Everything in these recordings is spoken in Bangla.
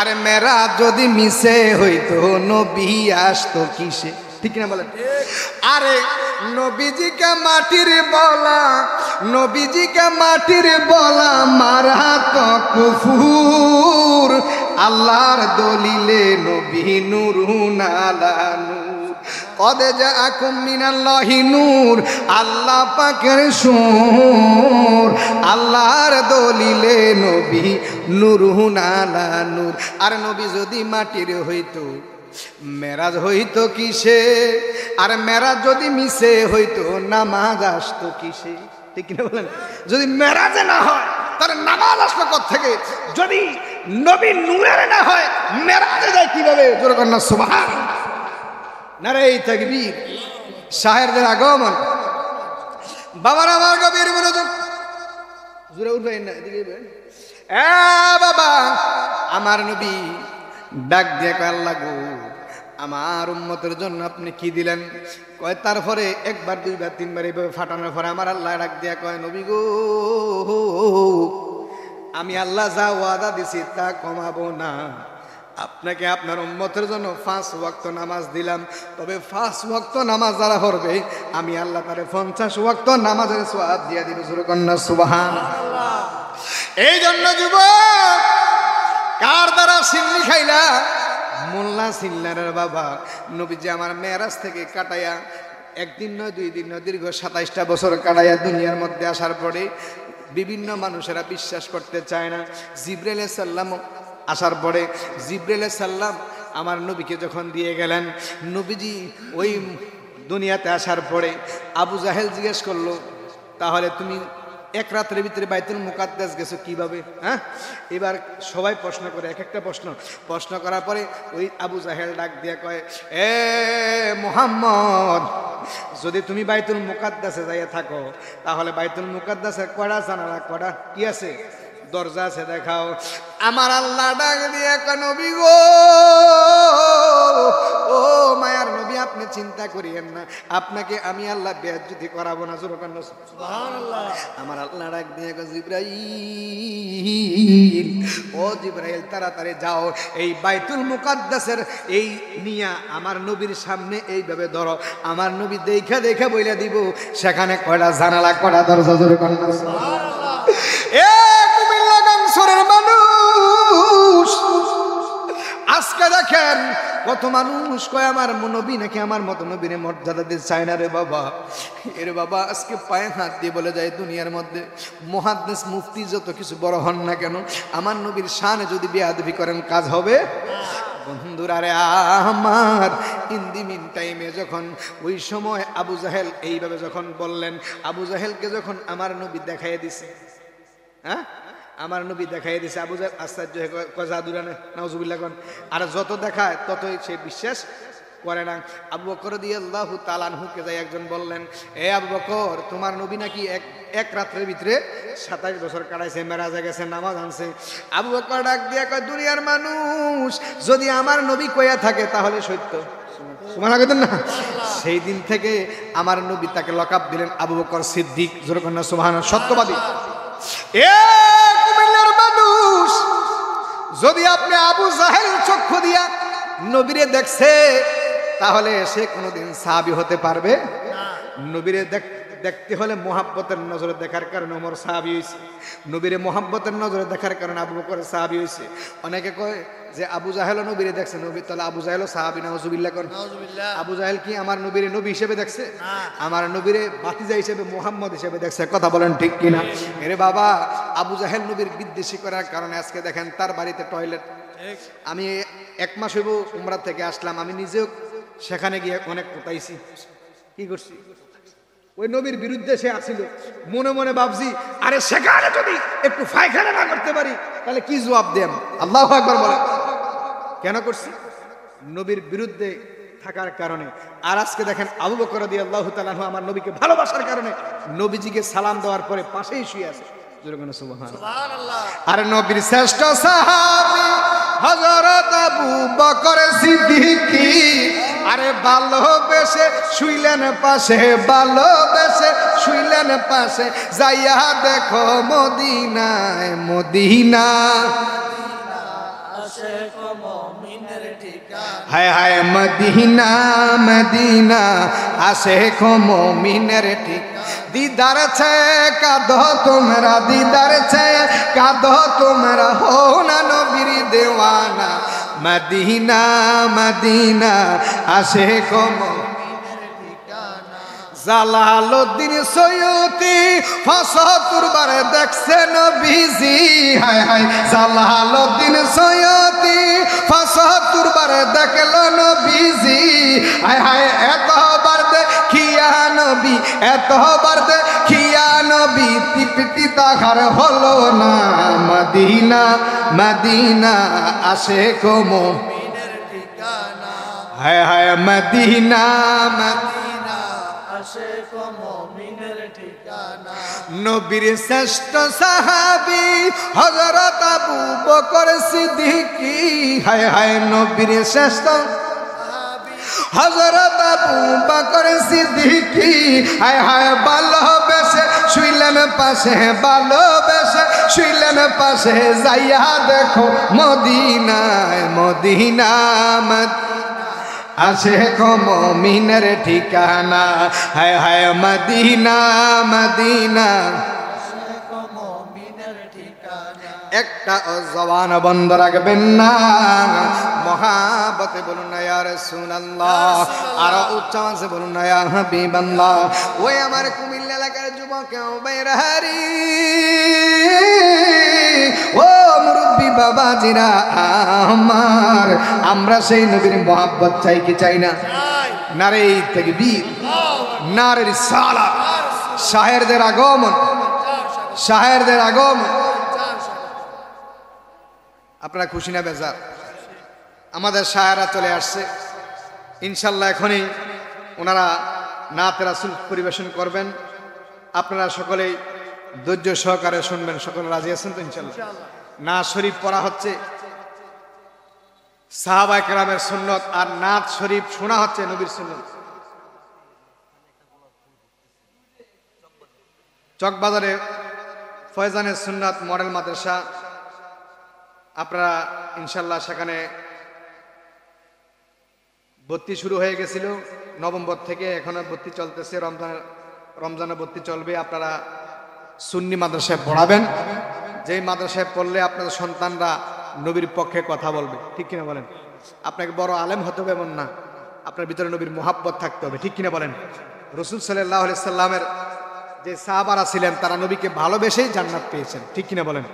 আরে মেরাজ যদি মিশে হইতো নবী আসতো কিসে? ঠিক না বলেন? আরে নবীজিকে মাটির বলা, নবীজিকে মাটির বলা মারা তো কুফুর। আল্লাহর দলিলে নবী নূরুন আলা নূর, কদ জাআকুম মিনাল্লাহি নূর, আল্লাহ পাকের সূর। আল্লাহর দলিলে নবী নূরুন আলা নূর। আর নবী যদি মাটির হইতো মেরাজ হইতো কিসে? আর মেরাজ যদি মিশে হইতো নামাজ আসতো কিসে? ঠিক কিনা বলেন? যদি মেরাজে না হয় তাহলে নামাজ আসলো কোত্থেকে? যদি নবী নূরের না হয় মেরাজে যায় কিভাবে? জোরে কর না সুবহানাল্লাহ। নারে তাকবীর। শাহেরদের আগমন। বাবার আমার গভীর মনোযোগ, জোরে উঠবেন না, এদিকে বাবা। আমার নবী ডাক দিয়ে কয়, আল্লাহ গো, আমার উম্মতের জন্য আপনি কি দিলেন? কয় তারপরে একবার দুইবার তিনবার এইভাবে ফাটানোর পরে আমার আল্লাহ ডাক দিয়া কয়, নবী গো, আমি আল্লাহ যা ওয়াদা দিছি তা কমাবো না। আপনাকে আপনার উম্মতের জন্য 5 ওয়াক্ত নামাজ দিলাম, তবে 5 ওয়াক্ত নামাজ যারা পড়বে আমি আল্লাহ তারে 50 ওয়াক্ত নামাজের সওয়াব দিয়া দিব। জোরে কন্না সুবহানাল্লাহ। এই জন্য যুবক, কার দ্বারা সিন্নি খাইলা? মোল্লা সিল্লারের বাবা। নবীজি আমার মেরাজ থেকে কাটাইয়া একদিন নয় 2 দিন নয় দীর্ঘ 27টা বছর কাটাইয়া দুনিয়ার মধ্যে আসার পরে বিভিন্ন মানুষেরা বিশ্বাস করতে চায় না। জিবরাইল আলাইহিস সালাম আসার পরে জিবরাইল আলাইহিস সালাম আমার নবীকে যখন দিয়ে গেলেন, নবীজি ওই দুনিয়াতে আসার পরে আবু জাহেল জিজ্ঞেস করলো, তাহলে তুমি এক রাতের ভিতরে বাইতুল মুকাদ্দাস গেছো কিভাবে? হ্যাঁ, এবার সবাই প্রশ্ন করে, এক একটা প্রশ্ন করার পরে ওই আবু জাহেল ডাক দিয়ে কয়, এ মুহাম্মদ, যদি তুমি বাইতুল মুকাদ্দাসে যাইয়া থাকো তাহলে বাইতুল মুকাদ্দাসের কয়টা জানালা, কয়টা কি আছে? দরজা আছে, দেখাও। আমার আল্লাহ ডাক দিয়ে কয়, নবী গো, ও মায়ার নবী, আপনি চিন্তা করিয়েন না, আপনাকে আমি আল্লাহ বেয়াজ্জতি করাবো না। জোরে কন্না সুবহানাল্লাহ। আমার আল্লাহ ডাক দিয়ে কয়, জিবরাইল, ও জিবরাইল, তাড়াতাড়ি যাও, এই বাইতুল মুকাদ্দাসের এই নিয়া আমার নবীর সামনে এইভাবে ধরো। আমার নবী দেখা দেখা বইলা দিব সেখানে কয়টা জানালা, কয়টা দরজা। জোরে কন্না সুবহানাল্লাহ। এ কুমিল্লা গাংসরের মানুষ, আজকে দেখেন কত মানুষ কয় আমার নবী নাকি আমার মতো নবীর মর্যাদা দিয়ে চায় না রে বাবা। এর বাবা আজকে পায়ে হাত দিয়ে বলে যায়, দুনিয়ার মধ্যে মুহাদ্দিস মুফতি যত কিছু বড় হন না কেন, আমার নবীর শানে যদি বেয়াদবি করেন কাজ হবে? বন্ধুরা রে আমার, ইন দি মিন টাইমে যখন ওই সময় আবু জাহেল এইভাবে যখন বললেন, আবু জাহেলকে যখন আমার নবী দেখাইয়া দিছে, হ্যাঁ, আমার নবী দেখাই দিছে, আবু জাহেল আশ্চর্য হয়ে জাদুরানে নাউজুবিল্লাহ কোন। আর যত দেখায় ততই সে বিশ্বাস করে না। আবু বকর রাদিয়াল্লাহু তাআলা আনহুকে যাই একজন বললেন, এ আবু বকর, তোমার নবী নাকি এক রাত্রের ভিতরে 27 বছর কাটাইছে, মেরাজে গেছে, নামাজ আনছে। আবু বকর ডাক দিয়া কয়, দুনিয়ার মানুষ, যদি আমার নবী কইয়া থাকে তাহলে সত্য। সুবহানাল্লাহ না? সেই দিন থেকে আমার নবী তাকে লকাব দিলেন আবু বকর সিদ্দিক। জোরে কন্না সুবহানাল্লাহ, সত্যবাদী। এ কুমিল্লার মানুষ, যদি আপনি আবু জাহেল চক্ষু দিয়া নবীরে দেখছে তাহলে সে কোনোদিন সাহাবী হতে পারবে না। নবীরে দেখতে হলে মোহাব্বতের নজরে দেখার কারণে ওমর সাহাবী হয়েছে, নবীরে মোহাব্বতের নজরে দেখার কারণে আবু বকর সাহাবী হয়েছে। অনেকে কয় যে আবু জাহেল নবীরে দেখছে, নবী তাহলে আবু জাহেল সাহাবী। নাউজুবিল্লাহ কোন। আবু জাহেল কি আমার নবীরে নবী হিসেবে দেখছে? আমার নবীরে ভাতিজা হিসেবে, মুহাম্মদ হিসেবে দেখছে। কথা বলেন ঠিক কিনা? এরে বাবা, আবু জাহেল নবীর বিদ্বেষী করার কারণে আজকে দেখেন তার বাড়িতে টয়লেট। আমি 1 মাস হইব উমরা থেকে আসলাম, আমি নিজেও সেখানে গিয়ে অনেক কোতাইছি। কি করছি? ওই নবীর বিরুদ্ধে সে আসছিল, মনে মনে ভাবছি, আরে সেখানে যদি একটু পায়খানা না করতে পারি তাহলে কি জবাব দেন? আল্লাহু আকবার বলেন। কেন করছি? নবীর বিরুদ্ধে থাকার কারণে। আর আজকে দেখেন আবু বকর রাদিয়াল্লাহু তাআলা আনহু আমার নবীকে ভালোবাসার কারণে নবীজিকে সালাম দেওয়ার পরে পাশেই শুয়ে আছে। জোরে বলেন সুবহানাল্লাহ। আর নবীর শ্রেষ্ঠ সাহাবী হযরত আবু বকর সিদ্দিক, আরে ভালোবেসে শুইলেন পাশে, ভালোবেসে শুইলেন পাশে, যাইয়া দেখো মদিনায়, মদিনা হায় হায় মদিনা মদিনা আশিক মুমিনের ঠিক दीदार छे कादो तुमरा दीदार छे कादो तुमरा हो ना नबीर दीवाना मदीना मदीना आशिक मुमिनेर ठिकाना জালালউদ্দিন সৈয়দী ৭৫ বার দেখছে নবীজি হায় হায় জালালউদ্দিন সৈয়দী ৭৫ বার দেখলো নবীজি হায় হায় এতবার দেখিয়া নবী এতবার দেখিয়া নবী তৃপ্তি তাহার হলো না মদিনা মদিনা আশিক মুমিনের ঠিকানা হায় হায় মদিনা মদিনা আশিক মুমিনের ঠিকানা নবীর শ্রেষ্ঠ সাহাবী হযরত আবু বকর সিদ্দিকী হায় হায় নবীর শ্রেষ্ঠ হযরত আবু বকর সিদ্দিকী হায় হায় ভালোবেসে শুইলেন পাশে ভালোবেসে শুইলেন পাশে যাইয়া দেখো মদিনায় মদিনা আশিক মুমিনের ঠিকানা হায় হায় মদিনা মদিনা আশিক মুমিনের ঠিকানা একটা জবান বন্ধ রাখবেন না মহাব্বতে বলুন না ইয়া রাসূলুল্লাহ আর উচ্চ আওয়াজে বলুন না ইয়া হাবিবাল্লাহ ওই আমার কুমিল্লা এলাকার যুবক বাইরাহারি ও মুরব্বি বাবাজিরা আমার আমরা সেই নবীর মহব্বত চাই কি চাই না নারে তাকবীর নারে রিসালাত শাহেরদের আগমন শাহেরদের আগমন আপনারা খুশি না বেজার আমাদের শাহেরা চলে আসছে ইনশাআল্লাহ এখনই ওনারা নাতে রাসূল পরিবেশন করবেন আপনারা সকলেই ধৈর্য সহকারে শুনবেন সকলে রাজি আছেন তো ইনশাআল্লাহ নাত শরীফ পড়া হচ্ছে সাহাবায়ে কেরামের সুন্নাত আর নাত শরীফ শোনা হচ্ছে নবীর সুন্নাত চকবাজারে ফয়জানের সুন্নাত মডেল মাদ্রাসা আপনারা ইনশাআল্লাহ সেখানে ভর্তি শুরু হয়ে গেছিল নভেম্বর থেকে এখনো ভর্তি চলতেছে রমজানে ভর্তি চলবে আপনারা সুন্নি মাদ্রাসায় পড়াবেন যেই মাদ্রাসায় পড়লে আপনাদের সন্তানরা নবীর পক্ষে কথা বলবে ঠিক কিনা বলেন আপনাকে বড় আলেম হতে হবে এমন না আপনার ভিতরে নবীর মহাব্বত থাকতে হবে ঠিক কিনা বলেন রাসূল সাল্লাল্লাহু আলাইহি সাল্লামের যে সাহাবারা ছিলেন তারা নবীকে ভালোবেসেই জান্নাত পেয়েছেন ঠিক কিনা বলেন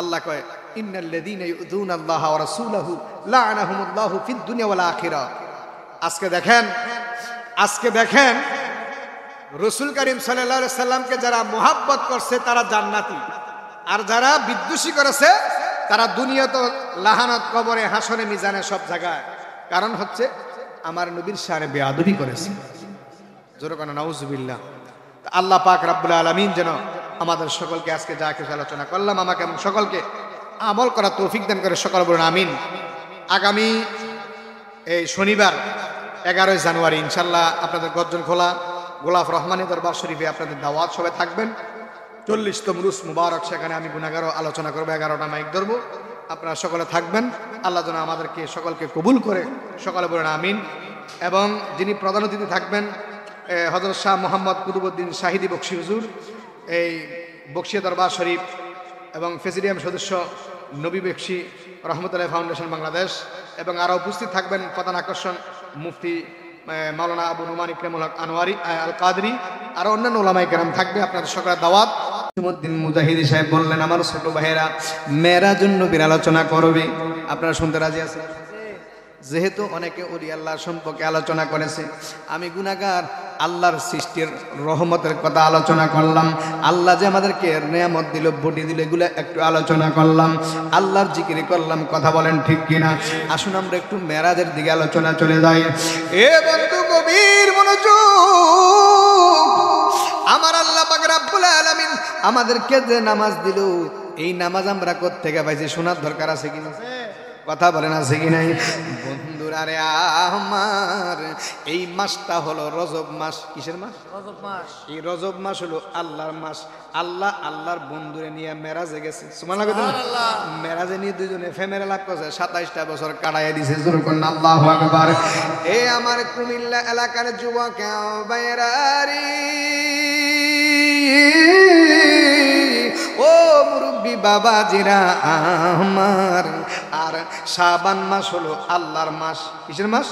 আল্লাহ কয় ইন্নাল্লাযীনা ইউযুনাল্লাহা ওয়া রাসূলাহু লা'নাহুমুল্লাহু ফিদ দুনিয়া ওয়াল আখিরাহ আজকে দেখেন রাসূল করিম সাল্লাল্লাহু আলাইহি সাল্লামকে যারা মহব্বত করছে তারা জান্নাতি আর যারা বিদ্বেষী করেছে তারা দুনিয়াতে লাহানত কবরে হাসরে মিজানে সব জায়গায় কারণ হচ্ছে আমার নবীর শানে বেয়াদবি করেছে জোরে কোন নাউজুবিল্লাহ আল্লাহ পাক রব্বুল আলামিন যেন আমাদের সকলকে আজকে যা কিছু আলোচনা করলাম আমাকে এবং সকলকে আমল করার তৌফিক দান করে সকল বলুন আমিন আগামী এই শনিবার 11 জানুয়ারি ইনশাআল্লাহ আপনাদের গর্জন খোলা গোলাপ রহমানী দরবার শরীফে আপনাদের দাওয়াত সবাই থাকবেন 40তম রুস মুবারক সেখানে আমি গুনাহগারও আলোচনা করব 11টা মাইক ধরব আপনারা সকলে থাকবেন আল্লাহ যেন আমাদেরকে সকলকে কবুল করে সকলে বলুন আমিন এবং যিনি প্রধান অতিথি থাকবেন হযরত শাহ মোহাম্মদ কুতুবউদ্দিন শাহিদি বকশী হুজুর এই বকশিয়া দরবার শরীফ এবং প্রেসিডিয়াম সদস্য নবী বকশী রহমতুল্লাহ ফাউন্ডেশন বাংলাদেশ এবং আরও উপস্থিত থাকবেন প্রধান আকর্ষণ মুফতি মাওলানা আবু নুমান ইকরামুল হক আনোয়ারি আল কাদরি আর অন্যান্য ওলামায়ে কেরাম থাকবে আপনাদের সকলের দাওয়াত মুদ্দিন মুজাহিদি সাহেব বললেন আমার ছোট ভাইয়েরা মেরাজুন নবীর আলোচনা করবে আপনারা শুনতে রাজি আছেন যেহেতু অনেকে ওলি আল্লাহর সম্পর্কে আলোচনা করেছে আমি গুনাহগার আল্লাহর সৃষ্টির রহমতের কথা আলোচনা করলাম আল্লাহ যে আমাদেরকে নিয়ামত দিল বটি দিল এগুলো একটু আলোচনা করলাম আল্লাহর জিকির করলাম কথা বলেন ঠিক কিনা আসুন আমরা একটু মেরাজের দিকে আলোচনা চলে যাই এ বন্ধু গভীর মনোযোগ আমার আল্লাহ পাক রব্বুল আলামিন আমাদেরকে যে নামাজ দিল এই নামাজ আমরা কোত্থেকে পাইছি শোনার দরকার আছে কিনা কথা বলেন আছে কি নাই বন্ধু বন্ধুরা রে আমার এই মাসটা হলো রজব মাস। কিসের মাস? রজব মাস। এই রজব মাস হলো আল্লাহর মাস। আল্লাহ আল্লাহর বন্ধুরে নিয়ে মেরাজে গেছে। সুবহানাল্লাহ। মেরাজে নিয়ে দুইজনে ফেমেরা লাভ করছে, 27টা বছর কাটাইয়া দিছে। জোরে কোন আল্লাহু আকবার। এ আমার কুমিল্লা এলাকার যুবক ভাইরারি, ও মুরব্বী বাবাজিরা আমার, আর শাবান মাস হলো আল্লাহর মাস। কিসের মাস?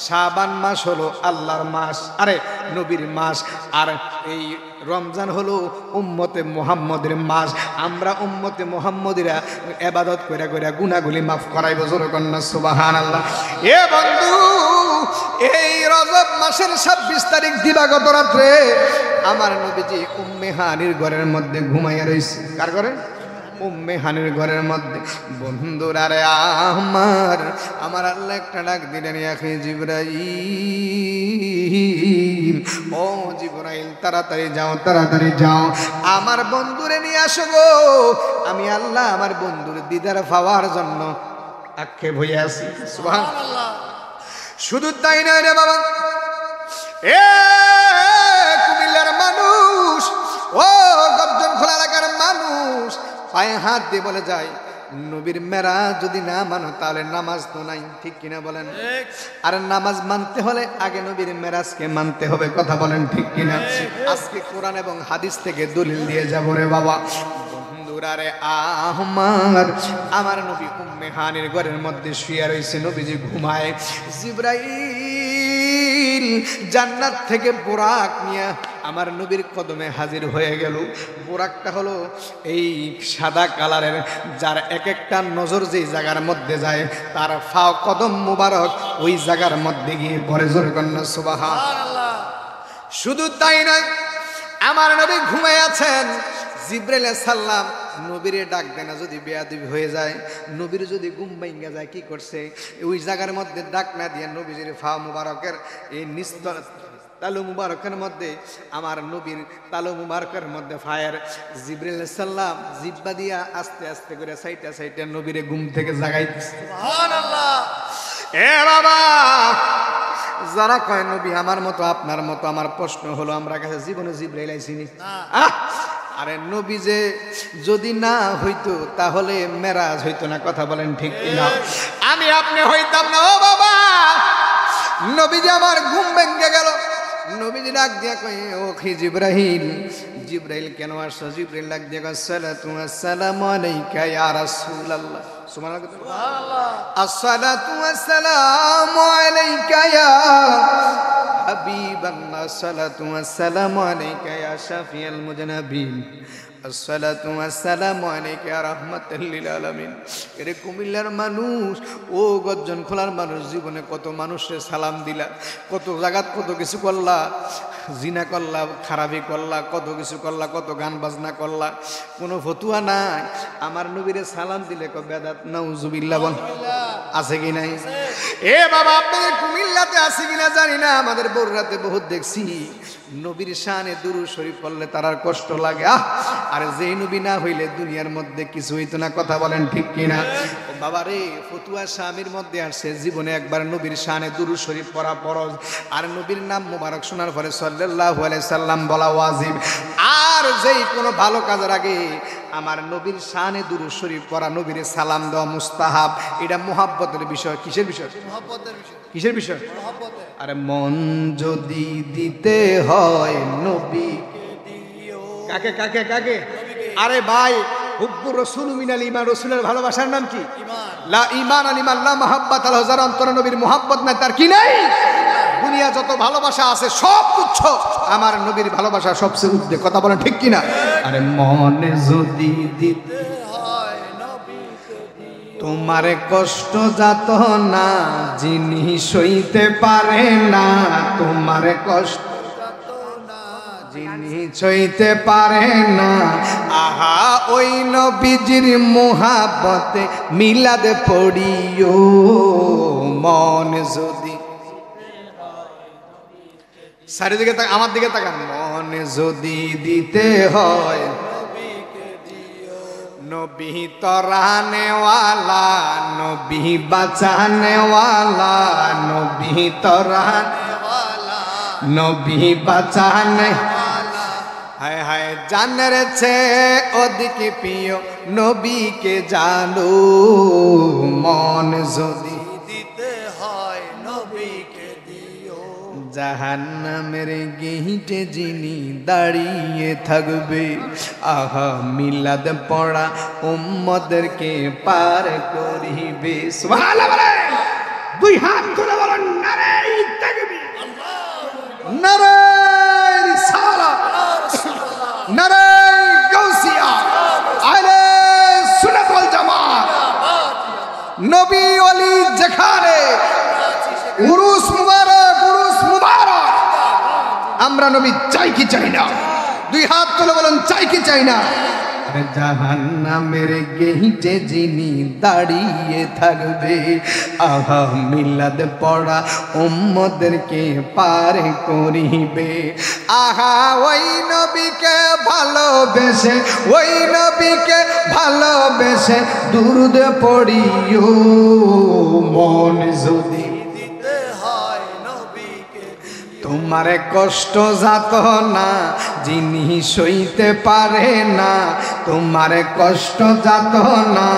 শাবান মাস হলো আল্লাহর মাস, আরে নবীর মাস। আর এই রমজান হলো উম্মতে মুহাম্মদের মাস। আমরা উম্মতে মুহাম্মদিরা ইবাদত কইরা কইরা গুনাহগুলি মাফ করাইব। জোরে কন্না সুবহানাল্লাহ। এ বন্ধু, এই রজব মাসের 26 তারিখ দিবাগত রাত্রে আমার নবীজি উম্মে হানির ঘরের মধ্যে ঘুমাইয়া রইছে। কার ঘরে? উম্মে হানির ঘরের মধ্যে। বন্ধুরা রে আমার, আমার আল্লাহ একটা ডাক দিলেন, আখি জিবরাইল, ও জিবরাইল তাড়াতাড়ি যাও, তাড়াতাড়ি যাও, আমার বন্ধুরে নিয়ে আসো গো। আমি আল্লাহ আমার বন্ধুর দিদার পাওয়ার জন্য আক্ষেপ হয়ে আছি। সুবহানাল্লাহ। শুধু তাই নয় রে বাবা, এ কুমিল্লার মানুষ, ও গর্জন খোলা এলাকার মানুষ, পায়ে হাত দিয়ে বলে যায়, নবীর মেরাজ যদি না মানো তাহলে নামাজ তো নাই। ঠিক কিনা বলেন? আর নামাজ মানতে হলে আগে নবীর মেরাজকে মানতে হবে। কথা বলেন ঠিক কিনা? আজকে কোরআন এবং হাদিস থেকে দলিল দিয়ে যাব রে বাবা। বন্ধুরা রে আমার, আমার নবী উম্মে হানির ঘরের মধ্যে শুয়ে রয়েছে, নবীজি ঘুমায়। জিবরাইল জান্নাত থেকে বুরাক নিয়ে আমার নবীর কদমে হাজির হয়ে গেল। বুরাকটা হলো এই সাদা কালারের, যার এক একটা নজর যেই জায়গার মধ্যে যায় তার ফাও কদম মুবারক ওই জায়গার মধ্যে গিয়ে পড়ে। জোরে কন্না সুবহানাল্লাহ। শুধু তাই নয়, আমার নবী ঘুমায় আছেন। জিবরাইল আলাইহিস সালাম নবীরে ডাক দেয় না, যদি বেয়াদবি হয়ে যায়, নবীর যদি ঘুম ভাঙা যায়, কি করছে? ওই জায়গার মধ্যে ডাক না দিয়ে নবীজির ফা মুবারকের এই নিস্তর তালু মুবারকের মধ্যে, আমার নবীর তালু মুবারকের মধ্যে ফায়ার জিবরাইল আলাইহিস সালাম জিব্বা দিয়া আস্তে আস্তে করে সাইটা সাইটা নবীরে ঘুম থেকে জাগাইতেছে। সুবহানাল্লাহ। এ বাবা, যারা কয় নবী আমার মতো আপনার মতো, আমার প্রশ্ন হলো, আমরা কাছে জীবনে জিবরাইল আইছিনি? আরে নবী যে যদি না হইতো তাহলে মেরাজ হইতো না। কথা বলেন ঠিক কিনা? আমি আপনি হইতাম না। ও বাবা, নবীজি আমার ঘুম ভেঙে গেল। নবীজি ডাক দিয়া কই, ও কি জিবরাইল, জিবরাইল কেন আসছো? জিবরাইল ডাক দিয়া কয়, সালাতু আসসালামু আলাইকা ইয়া রাসূলুল্লাহ। সুবহানাল্লাহ। আসসালাতু আসসালামু আলাইকা ইয়া হাবিবাল্লাহ, আসসালাতু আসসালামু আলাইকা ইয়া শাফিয়াল মুজনাবিন, আসসালাতু আসসালামু আলাইকা ইয়া রাহমাতাল লিল আলামিন। এরে কুমিল্লার মানুষ, ও গর্জন খোলার মানুষ, জীবনে কত মানুষের সালাম দিলা, কত জায়গাত কত কিছু করলা, জিনা করলা, খারাপি করলা, কত কিছু করলা, কত গান বাজনা করলা, কোনো ফতুয়া নাই। আমার নবীরে সালাম দিলে কো বেদাত। নাউজুবিল্লাহ বল, আছে কি নাই? এ বাবা, আপনাদের কুমিল্লাতে আছে কিনা জানি না, আমাদের বগুড়াতে বহুত দেখছি নবীর শানে দুরূদ শরীফ পড়লে তার আর কষ্ট লাগে। আর যেই নবী না হইলে দুনিয়ার মধ্যে কিছু হইতো না। কথা বলেন ঠিক কিনা? বাবা রে, ফতুয়া স্বামীর মধ্যে আসছে জীবনে একবার নবীর শানে দুরূদ শরীফ পড়া ফরজ, আর নবীর নাম মুবারক শোনার পরে সাল্লাল্লাহু আলাইহি সাল্লাম বলা ওয়াজিব। আর যেই কোনো ভালো কাজের আগে আমার নবীর শানে দুরূদ শরীফ পড়া, নবীর সালাম দেওয়া মুস্তাহাব। এটা মুহাব্বতের বিষয়। কিসের বিষয়? মুহাব্বতের বিষয়। কিসের বিষয়? মুহাব্বতের। আরে মন যদি দিতে হয় নবীকে দিও। কাকে কাকে কাকে? আরে ভাই, হুব্বুর রাসূল মিনাল ঈমান, রাসূলের ভালোবাসার নাম কি? ঈমান। লা ঈমান লিমান লা মুহাব্বাত আল হাজার, অন্তরে নবীর মুহাব্বত নাই, তার কি নাই? দুনিয়া যত ভালোবাসা আছে সব তুচ্ছ, আমার নবীর ভালোবাসা সবচেয়ে উদ্দে। কথা বলেন ঠিক কিনা? আরে মনে যদি দিতে হয় নবীকে দিও, তোমারে কষ্ট যাত না যিনি সইতে পারে না, তোমারে কষ্ট যিনি সইতে পারে না। আহা, ওই নবীজির মুহাব্বতে মিলাদ পড়িও। মন যদি, চারিদিকে আমার দিকে তাকান, মন যদি দিতে হয় नबी तराने वाला, नबी बचाने वाला, नबी तराने वाला, नबी बचाने वाला। हाय हाय জানের চেয়ে অধিক প্রিয় নবীকে জানো, মন যদি দিতে হয় নবীকে দিও। জাহান্নামের গেইটে যিনি দাঁড়িয়ে থাকবে, আহা মিলাদ পড়া উম্মতদেরকে পার করিবে। সুবহানাল্লাহ বলেন, দুই হাত তুলে বলেন নারে তাকবীর, নারে রিসালাত, নারে গাউসিয়া, আহলে সুন্নাত ওয়াল জামাত। নবী ওলি যেখানে উরুস মুবারক, উরুস মুবারক, আমরা নবী চাই কি চাই না? দুই হাত তুলে বলেন চাই কি চাই না? জাহান্নামের গেইটে যিনি দাঁড়িয়ে থাকবে, আহা মিলাদ পড়া উম্মতদেরকে পার করিবে। আহা ওই নবীকে ভালোবেসে, ওই নবীকে ভালোবেসে দুরূদ পড়িও, মন যদি দিতে হয় নবীকে। তোমার কষ্ট যাত না যিনি সইতে পারে না, তোমার কষ্ট যাত না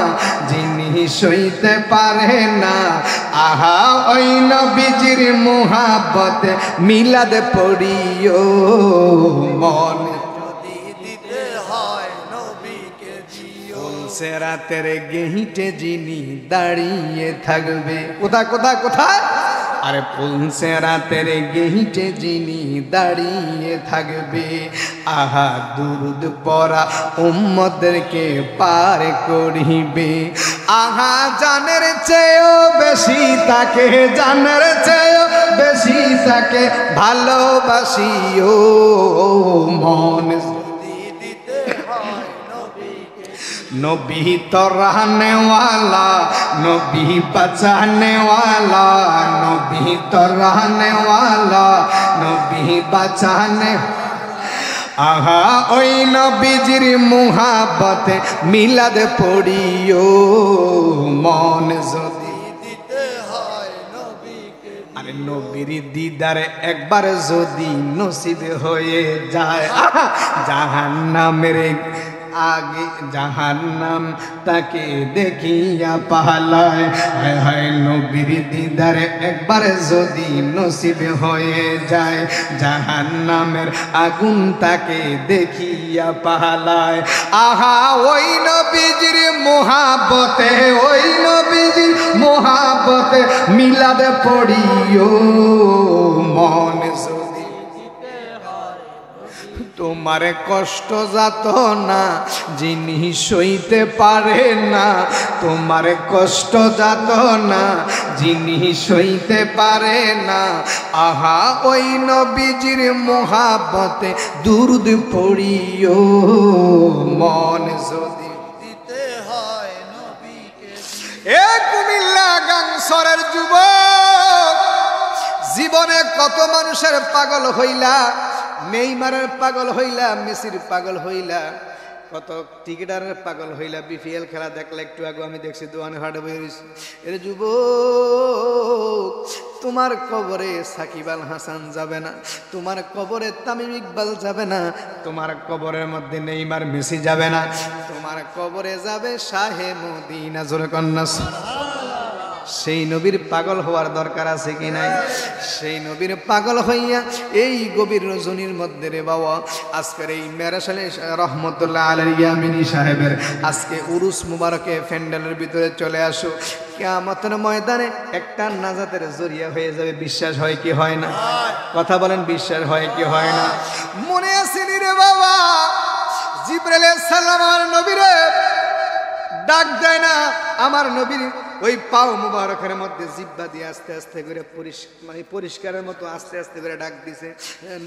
যিনি সইতে পারে না। আহা ওই নবীজির মুহাব্বতে মিলাদ পড়িও, মন যদি দিতে হয় নবীকে দিও। সেরাতের গেইটে যিনি দাঁড়িয়ে থাকবে, কোথায় কোথায় কোথায়? আরে পৌঁছে রাতের গেইটে যিনি দাঁড়িয়ে থাকবে, আহা দুরুদ পড়া উম্মতদেরকে পার করিবে। আহা জানের চেয়েও বেশি তাকে, জানের চেয়েও বেশি তাকে ভালোবাসিও, মন नबी तराने वाला, नबी बचाने वाला, नबी तराने वाला, नबी बचाने। आहा ओई नबीजिर मुहाब्बते मिलाद पड़ियो, मन जदि दिते হয় নবীকে। আরে নবীর দিদার একবার যদি নসিব হয়ে যায়, জাহান্নামের आगे जहन्नम ताके देखिया पहलाय। हाय हाय नबीर दीदार एक बार जदि नसीब होए जाए, जहन्नमेर आगुन ताके देखिया पहलाय। आहा ओई नबीजिर मोहब्बते, ओई नबीजिर मोहब्बते मिलाद पड़ियो, मन তোমার কষ্ট যাত না যিনি সইতে পারে না, তোমার কষ্ট যাত না যিনি সইতে পারে না। আহা ওই নবীজির মোহাব্বতে দুরূদ পড়িও, মন যদি দিতে হয় নবীকে। এ কুমিল্লা গাংসরের যুবক, জীবনে কত মানুষের পাগল হইলা, নেইমারের পাগল হইলা, মেসির পাগল হইলা, কত টিকেটারের পাগল হইলা, বিপিএল খেলা দেখলে একটু আগে আমি দেখছি দোয়ানে হাটে বেরিয়েছি। এর যুবক তোমার কবরে সাকিব আল হাসান যাবে না, তোমার কবরে তামিম ইকবাল যাবে না, তোমার কবরের মধ্যে নেইমার মেসি যাবে না, তোমার কবরে যাবে শাহে মদিনা। জোরে কন্যা সেই নবীর পাগল হওয়ার দরকার আছে কি নাই? সেই নবীর পাগল হইয়া এই গভীর রজনীর মধ্যে রে বাবা, আজকের এই মেরাশালে রহমতুল্লাহ আলাইহি ইয়ামিনী সাহেবের আজকে উরুস মুবারকে প্যান্ডেলের ভিতরে চলে আসো। কিয়ামতের ময়দানে একটা নাজাতের জরিয়া হয়ে যাবে। বিশ্বাস হয় কি হয় না? কথা বলেন, বিশ্বাস হয় কি হয় না? মনে আসেনি রে বাবা, জিবরাইল আলাইহিস সালাম আমার নবীরে ডাক দেয় না, আমার নবীর ওই পাও মুবারকের মধ্যে জিব্বা দিয়ে আস্তে আস্তে করে মানে পরিষ্কারের মতো আস্তে আস্তে করে ডাক দিছে।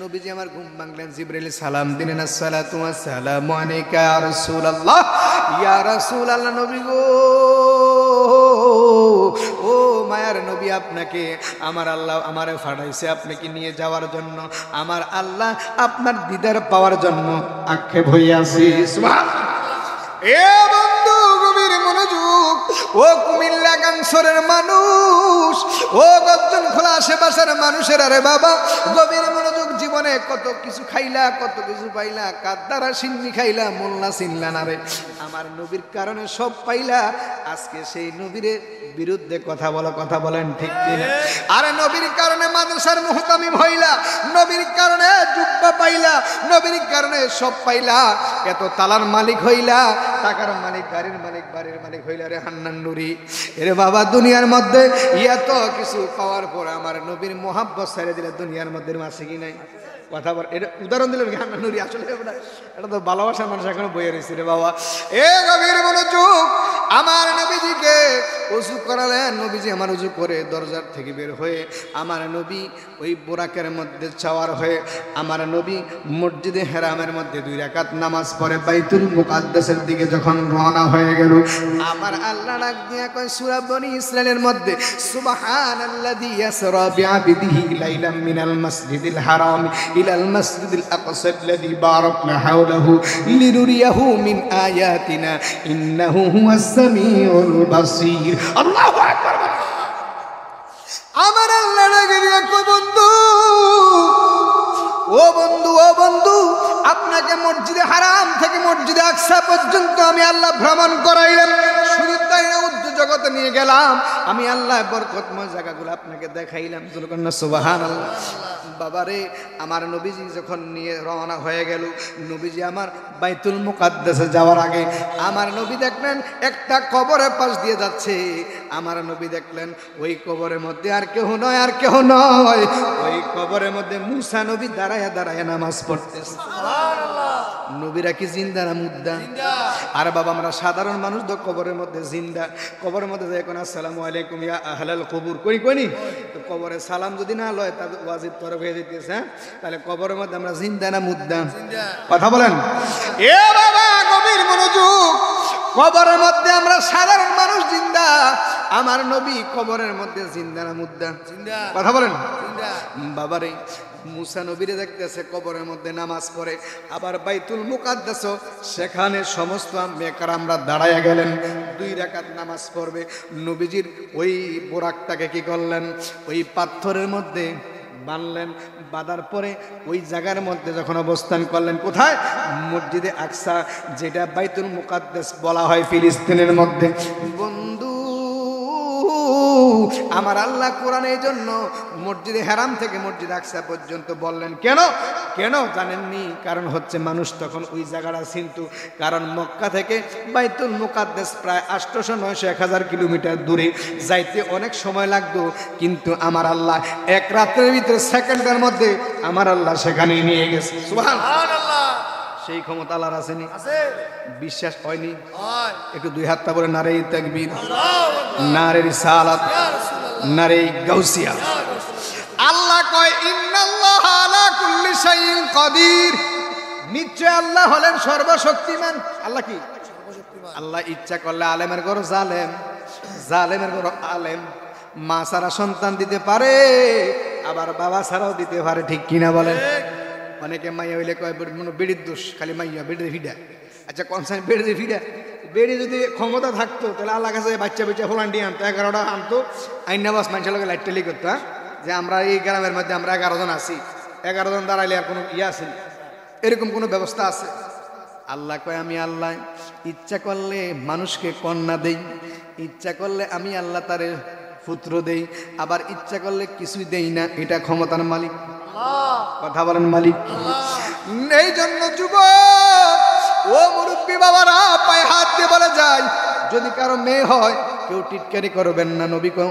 নবীজি আমার ঘুম ভাঙলেন, জিবরাইল সালাম দিলেন, আসসালাতু ওয়াসসালামু আলাইকা ইয়া রাসূলুল্লাহ, ইয়া রাসূলুল্লাহ। নবী গো, ও মায়ার নবী, আপনাকে আমার আল্লাহ আমারে পাঠাইছে আপনাকে নিয়ে যাওয়ার জন্য। আমার আল্লাহ আপনার দিদার পাওয়ার জন্য আক্ষেপ হইয়াছি। সুবহানাল্লাহ। এ বন্ধু ও কুমিল্লা গাংসরের মানুষ, ও গর্জন খোলা আশেপাশের মানুষের, আরে বাবা গভীর মনোযোগ। জীবনে কত কিছু খাইলা, কত কিছু পাইলা, কাদ্দারা সিন্নি খাইলা, মোল্লা চিনলা না রে। আমার নবীর কারণে সব পাইলা, আজকে সেই নবীর বিরুদ্ধে কথা বলো, কথা বলেন ঠিক কিনা? আরে নবীর কারণে মাদ্রাসার মুহতামিম হইলা, নবীর কারণে জুব্বা পাইলা, নবীর কারণে সব পাইলা, এত তালার মালিক হইলা, টাকার মালিক, গাড়ির মালিক, বাড়ির মালিক হইলা রে হান্নান নুরি। এরে বাবা দুনিয়ার মধ্যে এত কিছু পাওয়ার পর আমার নবীর মোহাব্বত ছেড়ে দিলে দুনিয়ার মধ্যে আছে কি নাই? কথা বল, এটা উদাহরণ দিলাম হান্নান নুরি, আসলে এটা তো ভালোবাসার মানুষ এখনো বইয়ে রয়েছে রে বাবা। এ গভীর মনোযোগ। আমার নবীজিকে উজু করালেন, নবীজি আমার উজু করে দরজার থেকে বের হয়ে আমার নবী ওই বোরাকের মধ্যে চাওয়ার হয়ে আমার নবী মসজিদে হেরামের মধ্যে 2 রাকাত নামাজ পড়ে বাইতুল মুকাদ্দাসের দিকে যখন রওনা হয়ে গেল, আমার আল্লাহ ডাক দিয়া কয় সূরা বনী ইসরাইলের মধ্যে, সুবহানাল্লাযী ইয়াসরা বিআবদিহি লাইলাম মিনাল মাসজিদিল হারাম ইলাল মাসজিদিল আকসাল্লাযী বারাকনা হাওলাহু লিনুরিয়াহু মিন আয়াতিনা ইন্নাহু হুয়াস সামিউল বাসীর। আল্লাহু আকবার। আমার আল্লাহ ডাকে দিয়া কয় বন্ধু, ও বন্ধু, ও বন্ধু, আপনাকে মসজিদে হারাম থেকে মসজিদে আকসা পর্যন্ত আমি আল্লাহ ভ্রমণ করাইলাম। শুধু তাই না, উর্দু জগতে নিয়ে গেলাম, আমি আল্লাহ বরকতময় জায়গাগুলো আপনাকে দেখাইলাম। সুবহানাল্লাহ। বাবারে, আমার নবীজি যখন নিয়ে রওনা হয়ে গেল, নবীজি আমার বাইতুল মুকাদ্দাসে যাওয়ার আগে আমার নবী দেখলেন একটা কবরের পাশ দিয়ে যাচ্ছে। আমার নবী দেখলেন ওই কবরের মধ্যে আর কেউ নয়, আর কেউ নয়, ওই কবরের মধ্যে মুসা নবী দাঁড়ায় দাঁড়ায় নামাজ পড়তেছে। নবীরা কি জিন্দা না মুদ্দা? আর বাবা আমরা সাধারণ মানুষ তো কবরের মধ্যে জিন্দা। কবরের মধ্যে যাই কোন আসসালামু আলাইকুম ইয়া আহলাল কবুর করি করি, তো কবরে সালাম যদি না লয় তাহলে ওয়াজিব তরফ হয়ে যেতেছে। তাহলে কবরের মধ্যে আমরা জিন্দা না মুদ্দা? কথা বলেন। এ বাবা গভীর মনোযোগ। কবরের মধ্যে আমরা সাধারণ মানুষ জিন্দা, আমার নবী কবরের মধ্যে জিন্দা না মুদ্দা? কথা বলেন। বাবারে, মুসা নবীরে দেখতেছে কবরের মধ্যে নামাজ পড়ে, আবার বাইতুল মুকাদ্দাস, সেখানে সমস্ত মেকার আমরা দাঁড়াইয়া গেলেন 2 রাকাত নামাজ পড়বে। নবীজির ওই বোরাকটাকে কি করলেন, ওই পাথরের মধ্যে বানলেন, বাঁধার পরে ওই জায়গার মধ্যে যখন অবস্থান করলেন, কোথায়? মসজিদে আকসা, যেটা বাইতুল মুকাদ্দাস বলা হয় ফিলিস্তিনের মধ্যে। বন্ধু, আমার আল্লাহ কোরআনের জন্য মসজিদে হারাম থেকে মসজিদ আকসা পর্যন্ত বললেন। কেন কেন জানেননি? কারণ হচ্ছে মানুষ তখন ওই জায়গাটা চিনতো। কারণ মক্কা থেকে বাইতুল মুকাদ্দাস প্রায় 800-900-1000 কিলোমিটার দূরে, যাইতে অনেক সময় লাগতো, কিন্তু আমার আল্লাহ এক রাতের ভিতরে সেকেন্ডের মধ্যে আমার আল্লাহ সেখানে নিয়ে গেছে। সুবহানাল্লাহ। সেই ক্ষমতা আল্লাহর আসেনি? বিশ্বাস হয়নি? একটু 2 হাতটা বলে নারে তাকবীর, নারে রিসালাত, নারে গাউসিয়া। আল্লাহ কয় ইন্নাল্লাহা আলা কুল্লি শাইইন কাদির, নিশ্চয় আল্লাহ হলেন সর্বশক্তিমান। আল্লাহ কি সর্বশক্তিমান? আল্লাহ ইচ্ছা করলে আলেমের ঘর জালেম, জালেমের ঘর আলেম, মা ছাড়া সন্তান দিতে পারে, আবার বাবা ছাড়াও দিতে পারে। ঠিক কিনা বলেন? অনেকে মাইয়া হইলে কয় বেড়ির দোষ, খালি মাইয়া বেড়ে ফিডা। আচ্ছা কনসাইন বেড়ে ফিডা, বেড়ে যদি ক্ষমতা থাকতো তাহলে আল্লাহ কাছে বাচ্চা বাচ্চা ফোলান দিয়ে আনতো, 11টা আনতো, আইনাবাস মানুষের লোক লাইট টেলি করতো। যে আমরা এই গ্রামের মধ্যে আমরা 11 জন আছি, 11 জন দাঁড়াইলে আর কোনো ইয়ে আছে, এরকম কোনো ব্যবস্থা আছে? আল্লাহ কয় আমি আল্লাহ ইচ্ছা করলে মানুষকে কন্যা দেই, ইচ্ছা করলে আমি আল্লাহ তার পুত্র দেই, আবার ইচ্ছা করলে কিছুই দেই না। এটা ক্ষমতার মালিক। কথা বলেন মালিক। এই জন্য যুবক ও মুরব্বী বাবারা পায়ে হাত দিয়ে বলে যায়, যদি কারো মেয়ে হয় কেউ টিটকারি করবেন না। নবী কয়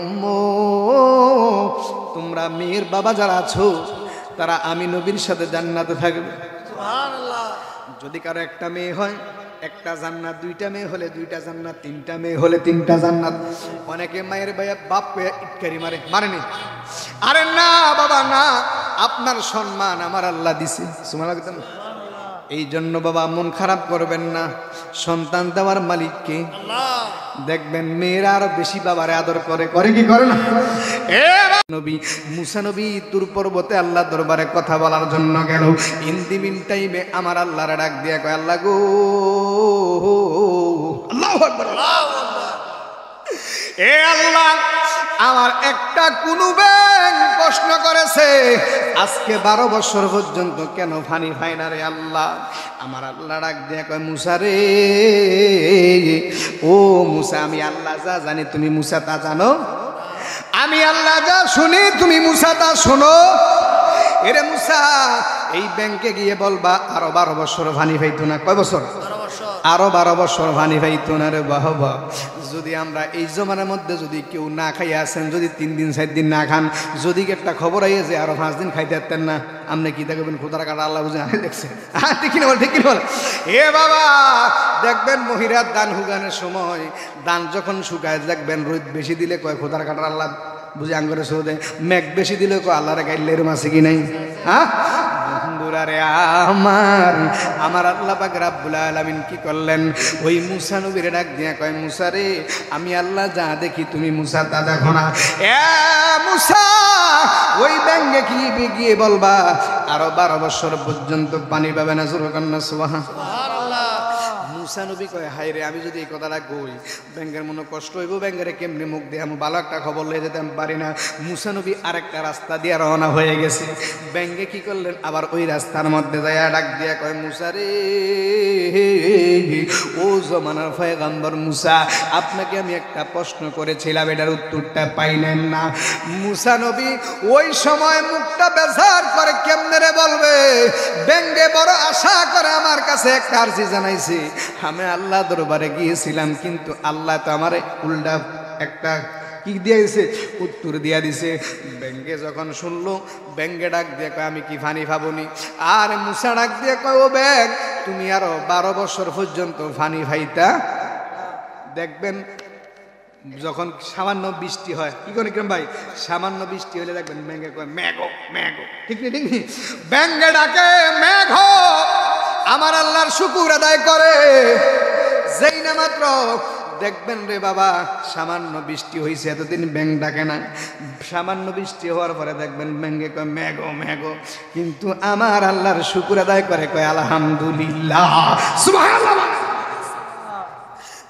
তোমরা মেয়ের বাবা যারা আছো তারা আমি নবীর সাথে জান্নাতে থাকবে। সুবহানাল্লাহ। যদি কারো একটা মেয়ে হয় একটা জান্নাত, 2টা মেয়ে হলে 2টা জান্নাত, 3টা মেয়ে হলে 3টা জান্নাত। অনেকে মায়ের বাপ ইটকারি মারেনি। আরে না বাবা না, আপনার সম্মান আমার আল্লাহ দিছে। সুবহানাল্লাহ। এই জন্য বাবা মন খারাপ করবেন না, সন্তান দেওয়ার মালিককে দেখবেন মেয়েরা আরো বেশি বাবারে আদর করে। করে কি করে না? নবী মুসা নবী তুর পর্বতে আল্লাহ দরবারে কথা বলার জন্য গেল। ইন্দিমিন টাইমে আমার আল্লাহরে ডাক দিয়া কয় আল্লাহ গো, আল্লাহু আকবার, এ আল্লাহ, আমার একটা কোন ব্যাং প্রশ্ন করেছে আজকে 12 বছর পর্যন্ত কেন পানি পাই না রে আল্লাহ। আমার আল্লাহ ডাক দিয়ে কয় মুসা রে, ও মুসা, আমি আল্লাহ যা জানি তুমি মুসা তা জানো, আমি আল্লাহ যা শুনি তুমি মুসা তা শোনো। এরে মুসা, এই ব্যাংকে গিয়ে বলবা আরো 12 বছর পানি পাইতো না। কয় বছর? আরো 12 বছর পানি পাইতো না রে বাবা। যদি আমরা এই জমানার মধ্যে যদি কেউ না খাই আছেন, যদি 3 দিন 4 দিন না খান, যদি একটা খবর আইয়ে যে আরো 5 দিন খাইতে পারতেন না, আপনি কি দেখবেন খোদার কাটা আল্লাহ বুঝে আনে দেখছেন। ঠিক কিনা বল, ঠিক কিনা বল। এ বাবা, দেখবেন মহিলার দান হুগানের সময় দান যখন শুকায়, দেখবেন রোদ বেশি দিলে কয় খোদার কাটার আল্লাহ বুঝে আঙ্গরে সৌদে, মেঘ বেশি দিলে কয় আল্লাহরে গাইলে এরম আছে কি নাই। হ্যাঁ বন্ধুরা রে আমার, আমার আল্লাহ পাক রাব্বুল আলামিন কি করলেন, ওই মুসা নবীরে ডাক দিয়া কয় মুসা রে, আমি আল্লাহ যা দেখি তুমি মুসা তা দেখো না। এ মুসা, ওই ব্যাঙ্গে কি গিয়ে বলবা আরো 12 বছর পর্যন্ত পানি পাবে না। সুবহানাল্লাহ, সুবহানাল্লাহ। মুসা নবী কয় হায় রে, আমি যদি এই কথাটা কই ব্যাঙ্গের মনে কষ্ট হইব, ব্যাঙ্গের কেমনি মুখ দিয়ে আমি ভালো একটা খবর লয়ে যেতে পারি না। মুসা নবী আরেকটা রাস্তা দিয়ে রওনা হয়ে গেছে। ব্যাঙ্গে কি করলেন, আবার ওই রাস্তার মধ্যে যাইয়া ডাক দিয়া কয় মুসা রে, ও জমানার পয়গম্বর মুসা, আপনাকে আমি একটা প্রশ্ন করেছিলাম, এটার উত্তরটা পাইলেন না। মুসা নবী ওই সময় মুখটা বেজার করে কেমনে রে বলবে, ব্যাঙ্গে বড় আশা করে আমার কাছে একটা আরজি জানাইছে, আমি আল্লাহ দরবারে গিয়েছিলাম, কিন্তু আল্লাহ তো আমার উল্টা একটা কি দিয়েছে, উত্তর দিয়া দিছে। ব্যাঙ্গে যখন শুনলো, ব্যাঙ্গে ডাক দিয়ে কয় আমি কি পানি পাবনি। আর মুসা ডাক দিয়ে কয় ও ব্যাং, তুমি আরো 12 বছর পর্যন্ত পানি পাইতা। দেখবেন যখন সামান্য বৃষ্টি হয়, কি করে কিরম ভাই, সামান্য বৃষ্টি হলে দেখবেন ব্যাঙ্গে কয় মেঘো মেঘো, ঠিক নেই ঠিক নেই, ব্যাঙ্গে ডাকে মেঘ, আমার আল্লাহর শুকুর আদায় করে। যেই না মাত্র দেখবেন রে বাবা সামান্য বৃষ্টি হয়েছে, এতদিন ব্যাং ডাকে না, সামান্য বৃষ্টি হওয়ার পরে দেখবেন ব্যাঙ্গে কয় মেঘো মেঘো, কিন্তু আমার আল্লাহর শুকুর আদায় করে কয় আলহামদুলিল্লাহ, সুবহানাল্লাহ।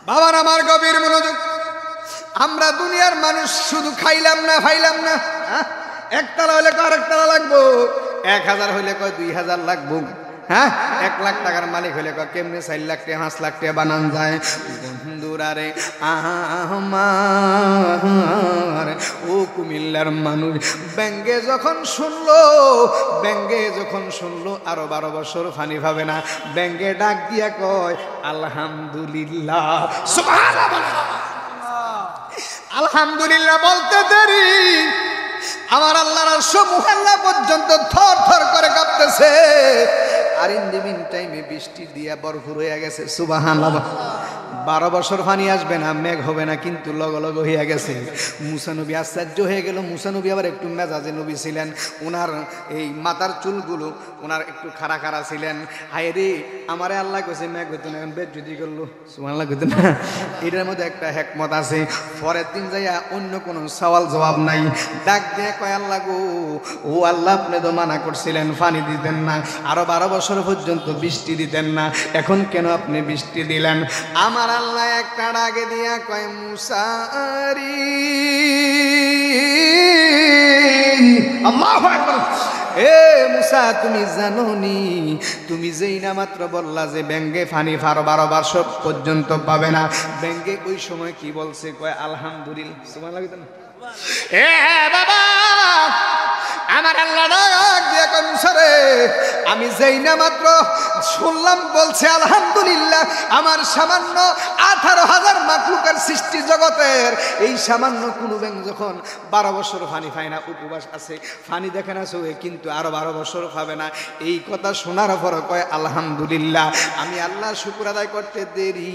বাবার আমার গভীর মনোযোগ, আমরা দুনিয়ার মানুষ শুধু খাইলাম না ফাইলাম না, একতলা হইলে কয় আরেকতলা লাগবো, 1000 হইলে কয় 2000 লাগবো, হ্যাঁ 1 লাখ টাকার মালিক হইলে কয় কেমনে 4 লাখ টাকা 5 লাখ টাকা বানান যায়। বন্ধুরা রে আমার, ও কুমিল্লার মানুষ, ব্যাঙ্গে যখন শুনলো, ব্যাঙ্গে যখন শুনলো আরো 12 বছর পানি পাবে না, ব্যাঙ্গে ডাক দিয়া কয় আলহামদুলিল্লাহ, সুবহানাল্লাহ। আলহামদুলিল্লাহ বলতে দেরি আমার আল্লাহর আরশ মুহাল্লা পর্যন্ত থর থর করে কাঁপতেছে। আর ইন দি মিন টাইমে বৃষ্টি দিয়া ভরপুর হয়ে গেছে, সুবহানাল্লাহ। 12 বছর পানি আসবে না, মেঘ হবে না, কিন্তু লগলগ হইয়া গেছে। মুসা নবী আশ্চর্য হয়ে গেল। মুসা নবী আবার একটু মেজাজে নবী ছিলেন, ওনার এই মাথার চুলগুলো ওনার একটু খাড়া খাড়া ছিলেন। হায় রে, আমারে আল্লাহ কইছে মেঘ হইতো না, বেজ্জতি করলো, সুবহানাল্লাহ কইতো না। এটার মধ্যে একটা হিকমত আছে। পরের দিন যাইয়া অন্য কোনো সওয়াল জবাব নাই, ডাক দিয়ে কয় আল্লাহ গো, ও আল্লাহ আপনি তো মানা করছিলেন পানি দিতেন না, আরো 12 বছর পর্যন্ত বৃষ্টি দিতেন না, এখন কেন আপনি বৃষ্টি দিলেন? আমার আল্লাহ একটা ডাকে দিয়া কয় মুসারি, আল্লাহু আকবার, এ মুসা তুমি জানো নি, তুমি যেই না মাত্র বললা যে ব্যাঙ্গে পানি 12 বছর পর্যন্ত পাবে না, ব্যাঙ্গে ওই সময় কি বলছে? কয় আলহামদুলিল্লাহ, সুবহানাল্লাহ। এ বাবা, আমার আল্লাহ ডাক দিয়ে কয় মুসা রে, আমি যেই না মাত্র শুনলাম বলছে আলহামদুলিল্লাহ, আমার সামান্য 18,000 মাখলুকের সৃষ্টি জগতের এই সামান্য কোনো ব্যাং যখন 12 বছর পানি পায় না, উপবাস আছে, পানি দেখে না চোখে, কিন্তু আরো 12 বছর পাবে না, এই কথা শোনার পর কয় আলহামদুলিল্লাহ। আমি আল্লাহ শুকর আদায় করতে দেরি,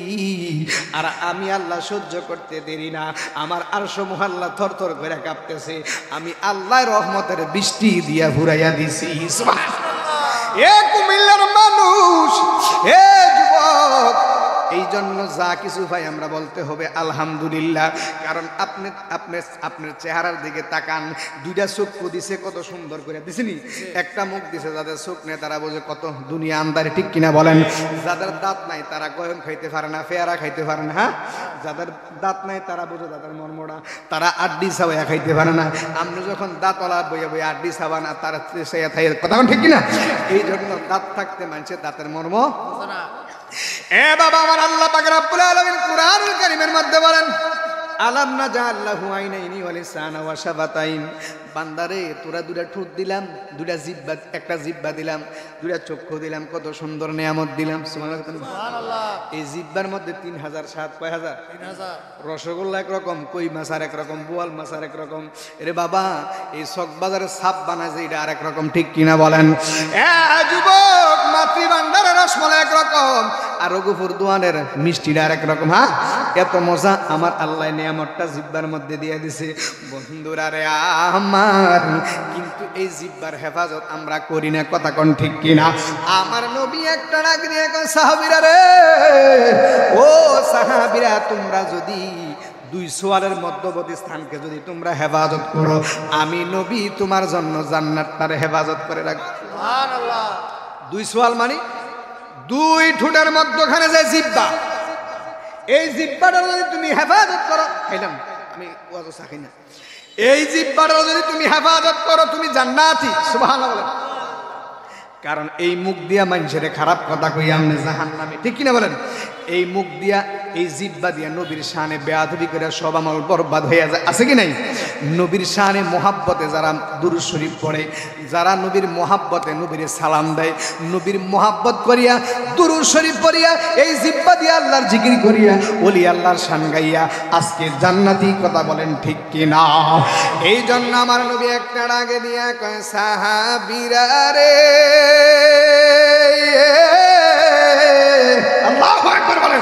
আর আমি আল্লাহ সহ্য করতে দেরি না, আমার আরশ মুহাল্লা থর থর করে কাঁপতেছে, আমি আল্লাহর রহমতের বৃষ্টি দিয়া ঘুরাইয়া দিছি। সুবহানাল্লাহ। এ কুমিল্লার মানুষ, এ যুবক, এই জন্য যা কিছু ভাই আমরা বলতে হবে আলহামদুলিল্লাহ। কারণ আপনার চেহারার দিকে তাকান, দুইটা চক্ষু দিছে কত সুন্দর করে দিছেনি, একটা মুখ দিছে যাদের চোখ নেই তারা বোঝে কত দুনিয়া আন্দারে, ঠিক কিনা বলেন? যাদের দাঁত নাই তারা গয়ম খাইতে পারে না, পেয়ারা খাইতে পারে না, হ্যাঁ, যাদের দাঁত নাই তারা বোঝে তাদের মর্মটা, তারা আড্ডি চাবাইয়া খাইতে পারে না। আপনি যখন দাঁতওয়ালা বইয়া বইয়া আড্ডি চাবান আর তারা কথা ঠিক কিনা? এই জন্য দাঁত থাকতে মানছে দাঁতের মর্ম। এ বাবা আমার আল্লাহ পাক রব্বুল আলামিন কুরআনুল কারীমের মধ্যে বলেন আলাম নাজআল লাহু আইনাইনি ওয়া লিসানা ওয়া শাফাতাইন। বান্দারে তোরা দুইটা ঠোঁট দিলাম, দুইটা জিহ্বা, একটা জিহ্বা দিলাম, দুইটা চক্ষু দিলাম, কত সুন্দর নিয়ামত দিলাম। সুবহানাল্লাহ। এই জিহ্বার মধ্যে 3000 স্বাদ, কয় হাজার? 3000। রসগোল্লা একরকম, কই মাছ আর একরকম, বোয়াল মাছ আর একরকম। এরে বাবা এই চকবাজারের সাপ বানায় যে এটা আর একরকম, ঠিক কিনা বলেন? এ যুবক, মাতৃ ভান্ডারের রসমালাই একরকম আর রঘুপুর দোয়ানের মিষ্টিটা আর একরকম। হ্যাঁ, এত মজা আমার আল্লাহ নিয়ামতটা জিহ্বার মধ্যে দিয়ে দিছে। বন্ধুরা রে আমার, কিন্তু এই জিহ্বার হেফাজত আমরা করি না, কথা কোন ঠিক কিনা? আমার নবী একটা ডাক দিয়ে কয় সাহাবীরা রে, ও সাহাবীরা, তোমরা যদি দুই সোয়ালের মধ্যবর্তী স্থানকে যদি তোমরা হেফাজত করো, আমি নবী তোমার জন্য জান্নাতটার হেফাজত করে রাখবো। সুবহানাল্লাহ। দুই সোয়াল মানে দুই ঠোঁটের মধ্যখানে যে জিহ্বা, এই জিহ্বাটা যদি তুমি হেফাজত করো, খাইলাম আমি ওয়াজ খাই না, এই জিহ্বাটা যদি তুমি হেফাজত করো তুমি জান্নাতি। সুবহানাল্লাহ। কারণ এই মুখ দিয়া মানুষের খারাপ কথা কই আমনে জাহান্নামে, ঠিক কিনা বলেন? এই মুখ দিয়া, এই জিহ্বা দিয়া নবীর শানে বেয়াদবি করে সব আমল বরবাদ হয়ে যায়, আছে কি নাই? নবীর শানে মোহাব্বতে যারা দুরূদ শরীফ পড়ে, যারা নবীর মোহাব্বতে নবীর সালাম দেয়, নবীর মোহাব্বত করিয়া দুরূদ শরীফ পড়িয়া এই জিহ্বা দিয়া আল্লাহর জিকির করিয়া ওলি আল্লাহর শান গাইয়া আজকে জান্নাতি, কথা বলেন ঠিক কিনা? এই জন্য আমার নবী একটা ডাকে দিয়া কয় সাহাবীরা রে, আল্লাহু আকবার বলেন,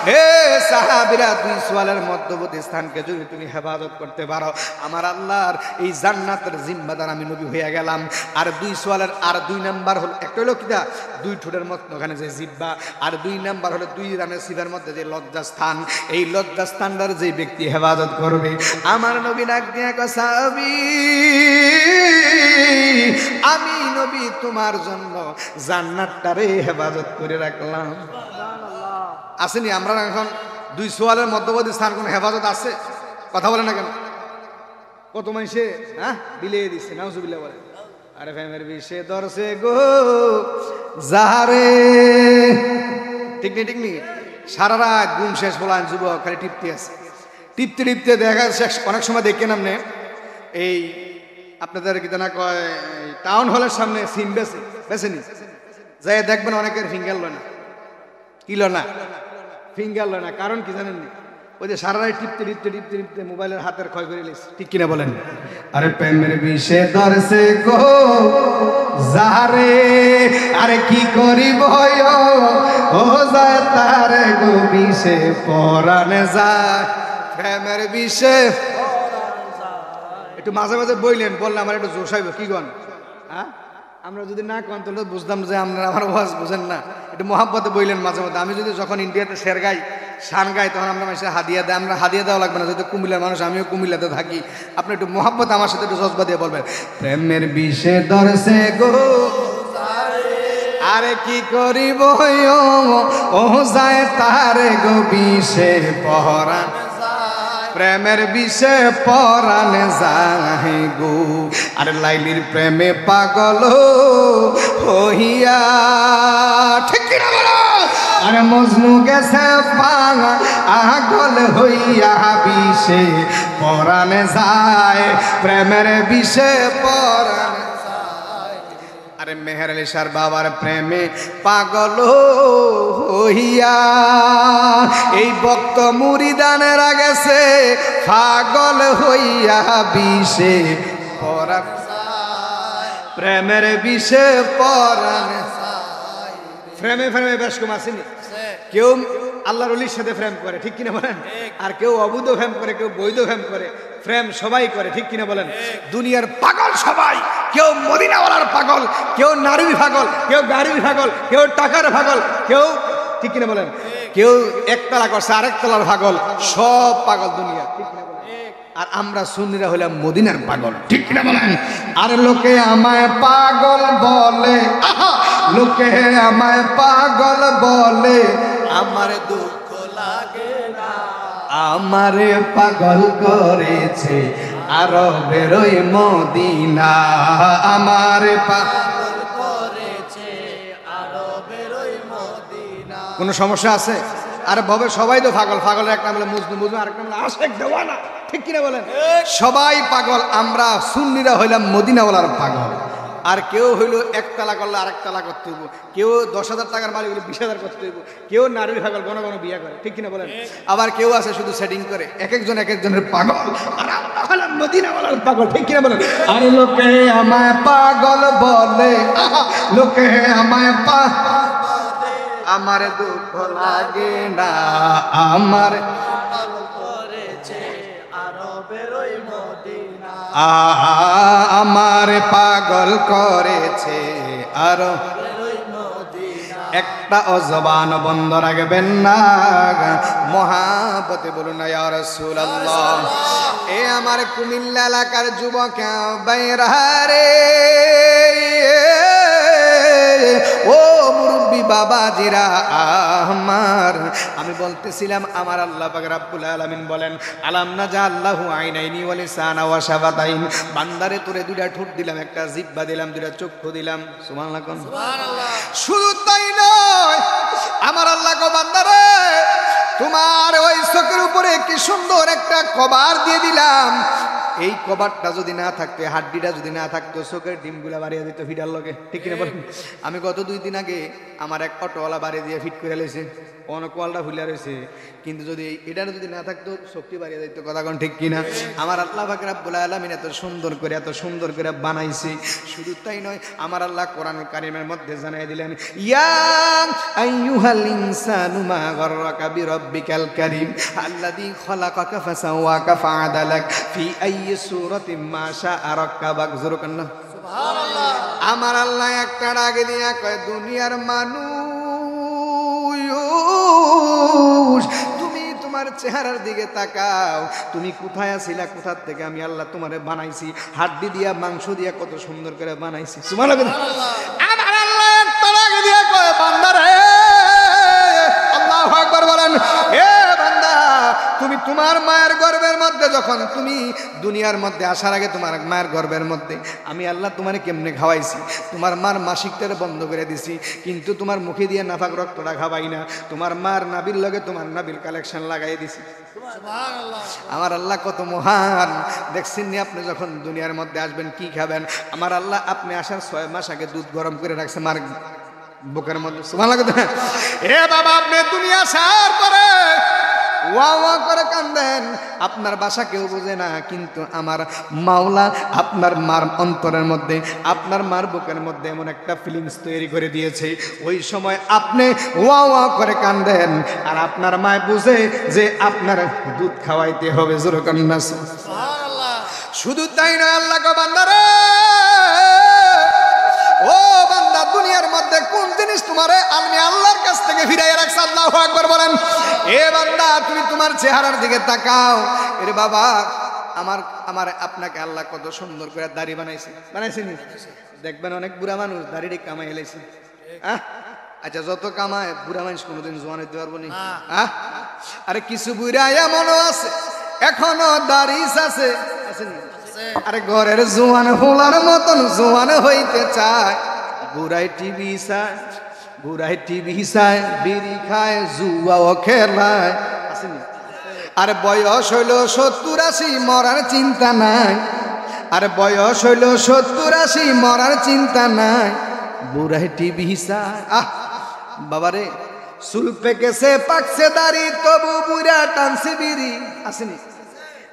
হে সাহাবীরা, দুই সোয়ালের মধ্যবর্তী স্থানকে যদি তুমি হেফাজত করতে পারো, আমার আল্লাহর এই জান্নাতের জিম্মাদার আমি নবী হয়ে গেলাম। আর দুই সোয়ালের আর দুই নাম্বার হলো, একটা হলো কিটা দুই ঠোঁটের মধ্যখানে যে জিহ্বা, আর দুই নাম্বার হলো দুই রানের সিভার মধ্যে যে লজ্জাস্থান, এই লজ্জাস্থানটার যে ব্যক্তি হেফাজত করবে, আমার নবী ডাক দিয়া কয় সাহাবী, আমি নবী তোমার জন্য জান্নাতটারে হেফাজত করে রাখলাম। আসেনি? আমরা এখন দুই সোয়ালের মধ্যবর্তী স্থান কোন হেফাজত আছে? কথা বলে না কেন? কত মানুষে হ্যাঁ বিলিয়ে দিচ্ছে, নাউজুবিল্লাহ বলে। আরে ফ্যামের বিষে দর্শে গো যারে, ঠিক নেই, ঠিক নেই, সারা রাত ঘুম শেষ বলান যুবক খালি টিপতে আছে, টিপতে টিপতে দেখা শেষ। অনেক সময় দেখেন আপনি এই আপনাদের কি না কয় টাউন হলের সামনে সিম বেছেনি যাই দেখবেন অনেকের ফিঙ্গার লয় না, কি লয় না, ফিঙ্গার লয় না। কারণ কি জানেন? ওই যে সারা রাত টিপতে টিপতে টিপতে টিপতে মোবাইলের হাতের ক্ষয় করে লিস, ঠিক কিনা বলেন? আরে প্রেমের বিষে ধরছে গো যারে, আরে কি করিব ও যায় তারে গো বিষে পরানে যায়, প্রেমের বিষে। একটু মাঝে মাঝে বইলেন, বললে আমার একটু জোশ হইব, কি গন? হ্যাঁ, আমরা যদি না কন তাহলে বুঝতাম যে আপনারা আমার ওয়াজ বুঝেন না। একটু মহাব্বতে বইলেন মাঝে মধ্যে। আমি যদি যখন ইন্ডিয়াতে শের গাই, শান গাই, তখন আমরা মানুষের হাদিয়া দেয়, আমরা হাদিয়া দেওয়া লাগবে না, যেহেতু কুমিল্লার মানুষ, আমিও কুমিল্লাতে থাকি। আপনি একটু মহাব্বত আমার সাথে একটু জজবা দিয়ে বলবেন, প্রেমের বিষে ধরছে গো আরে কি করিব ও যায় তারে গো বিষে পরাণ, প্রেমের বিষে পরাণে যায় গো। আরে লাইলির প্রেমে পাগল হইয়া, ঠিক কিনা বলো? আরে মজনু গেছে পাগল হইয়া বিষে পরাণে যায়, প্রেমের বিষে পরাণে। আরে মেহের আলী শাহর বাবার প্রেমে পাগল হইয়া এই ভক্ত মুরিদানেরা গেছে পাগল হইয়া বিষে পরাণ, প্রেমের বিষে পরাণ। প্রেমে প্রেমে বেশ কম আসেনি? কেউ আল্লাহর ওলির সাথে প্রেম করে, ঠিক কিনা বলেন? আর কেউ অবৈধ প্রেম করে, কেউ বৈধ প্রেম করে। প্রেম সবাই করে, ঠিক কিনা বলেন? দুনিয়ার পাগল সবাই, কেউ মদিনাওয়ালার পাগল, কেউ নারীর পাগল, কেউ গাড়ির পাগল, কেউ টাকার পাগল, কেউ, ঠিক কিনা বলেন? কেউ একতলা করছে আরেক তলার পাগল, সব পাগল দুনিয়া। আর আমরা সুন্নিরা হইলাম মদিনার পাগল, ঠিক কিনা বলেন? আর লোকে আমায় পাগল বলে, লোকে আমায় পাগল বলে, আমার দুঃখ লাগে না, আমারে পাগল করেছে আরবের ওই মদিনা, আমারে পাগল করেছে আরবের ওই মদিনা। কোনো সমস্যা আছে? আর ভবে সবাই তো পাগল, পাগলের এক নাম হলো মুজনু, মুজনু আরেক নাম হলো আশেক দেওয়ানা, ঠিক কিনা বলেন? সবাই পাগল, আমরা সুন্নিরা হইলাম মদিনাওয়ালার পাগল। আর কেউ হইলো একতলা করলে আরেক তলা করতে হইব, কেউ 10,000 টাকার মালিক হইলে 20,000 করতে হইব, কেউ নারীর পাগল ঘন ঘন বিয়া করে, ঠিক কিনা বলেন? আবার কেউ আছে শুধু সেটিং করে, এক একজন এক একজনের পাগল। আর আমরা হলাম মদিনাওয়ালার পাগল, ঠিক কিনা বলেন? আর লোকে আমায় পাগল বলে, লোকে আমায় আমার দুঃখ লাগে না, আমার আমার পাগল করেছে আরো। একটা অজবান বন্ধ রাখবেন না, মহাবতে বলুন না ইয়া রাসূলুল্লাহ। এ আমার কুমিল্লা এলাকার যুবক বাইরারে, ও মুরব্বী বাবাজিরা আমার, আমি বলতেছিলাম আমার আল্লাহ পাক রব্বুল আলামিন বলেন, আলাম নাজাল্লাহু আইনাইনি ওয়া লিসানা ওয়া শাফাতাইন, বান্দারে তোরে দুইটা ঠোঁট দিলাম, একটা জিহ্বা দিলাম, দুইটা চক্ষু দিলাম। সুবহানাল্লাহ, সুবহানাল্লাহ। শুধু তাই নয়, আমার আল্লাহ গো বান্দারে তোমার ওই চোখের উপরে কি সুন্দর একটা কভার দিয়ে দিলাম। এই কভারটা যদি না থাকতো, হাড্ডিটা যদি না থাকতো, চোখের ডিমগুলা বাড়িয়ে দিত ফিডার লগে, ঠিক কিনা বলেন? আমি গত 2 দিন আগে আমার এক অটোওয়ালা বাড়ি দিয়ে ফিট করে লেছে, অনেক কোয়ালটা ফুলিয়া রয়েছে, কিন্তু যদি এটা যদি না থাকতো শক্তি বাড়িয়ে দিত, কথা কোন ঠিক কিনা? আমার আল্লাহ পাক রব্বুল আলামিন এত সুন্দর করে বানাইছে। শুধু তাই নয়, আমার আল্লাহ কোরআন কারীমের মধ্যে জানাই দিলেন, ইয়া আইয়ুহাল ইনসানু মা গাররাকা বিরাব্বিকাল কারীম আল্লাযী খালাকাকা ফাসাওয়াকা ফাআদালাক ফি আইয়ি সূরাতিন মা শাআ রাক্কাবাক। যুরকান্না সুবহানাল্লাহ। আমার আল্লাহ একটা ডাকে দিয়া কয়, দুনিয়ার মানুষ তুমি তোমার চেহারার দিকে তাকাও, তুমি কোথায় আছিলা, কোথা থেকে আমি আল্লাহ তোমারে বানাইছি, হাড্ডি দিয়া মাংস দিয়া কত সুন্দর করে বানাইছি। সুবহানাল্লাহ। আমার আল্লাহ একটা ডাকে দিয়া কয়, বান্দারে, আল্লাহু আকবার বলেন, এ বান্দা, তুমি তোমার মায়ের গর্ভের মধ্যে, যখন তুমি দুনিয়ার মধ্যে আসার আগে তোমার মায়ের গর্ভের মধ্যে আমি আল্লাহ তোমারে কেমনে খাওয়াইছি, তোমার মার মাসিকটারে বন্ধ করে দিছি, কিন্তু তোমার মুখে দিয়ে নাফাক রক্তটা খাওয়াই না, তোমার মার নাবির লগে তোমার নাবির কালেকশন লাগাই দিছি। আমার আল্লাহ কত মহান দেখছেন নি? আপনি যখন দুনিয়ার মধ্যে আসবেন কি খাবেন, আমার আল্লাহ আপনি আসার 6 মাস আগে দুধ গরম করে রাখছে মার বুকের মধ্যে। সুবহানাল্লাহ। এ বাবা, আপনি দুনিয়া আসার পরে ওয়া ওয়া করে কান্দেন, আপনার বাসা কেউ বোঝে না, কিন্তু আমার মাওলা আপনার মার অন্তরের মধ্যে, আপনার মার বুকের মধ্যে এমন একটা ফিলিংস তৈরি করে দিয়েছে, ওই সময় আপনি ওয়া ওয়া করে কান্দেন, আর আপনার মা বুঝে যে আপনার দুধ খাওয়াইতে হবে। জোরে কান্না সুবহানাল্লাহ। শুধু তাই নয়, আল্লাহ গো বান্দারে, ও বান্দা, দুনিয়ার মধ্যে কোন জিনিস তোমারে আমি আল্লাহর কাছ থেকে ফিরাইয়া রাখছি? আল্লাহু আকবার বলেন। এ বান্দা, তুমি তোমার চেহারার দিকে তাকাও। এর বাবা, আমার আপনাকে আল্লাহ কত সুন্দর করে দাড়ি বানাইছেনি। দেখবেন অনেক বুড়া মানুষ দাড়িটি কামাই এলাইছে। আচ্ছা, যত কামায় বুড়া মানুষ কোনোদিন জোয়ান হইতে পারবো না। আরে কিছু বুড়া এমনও আছে এখনো দাড়ি আছে, আরে ঘরের জোয়ান হোলার মতন জোয়ান হইতে চায়, বুড়াই টিভি চায়, বিড়ি খায়, জুয়াও খেলায়, আর বয়স হইল 70-80, মরার চিন্তা নাই। আর বয়স হইল 70-80, মরার চিন্তা নাই, বুড়াই টিভি চায়। বাবারে, চুল পেকেছে, পাকছে দাড়ি, তবু বুড়া টানছে বিড়ি, আসেনি?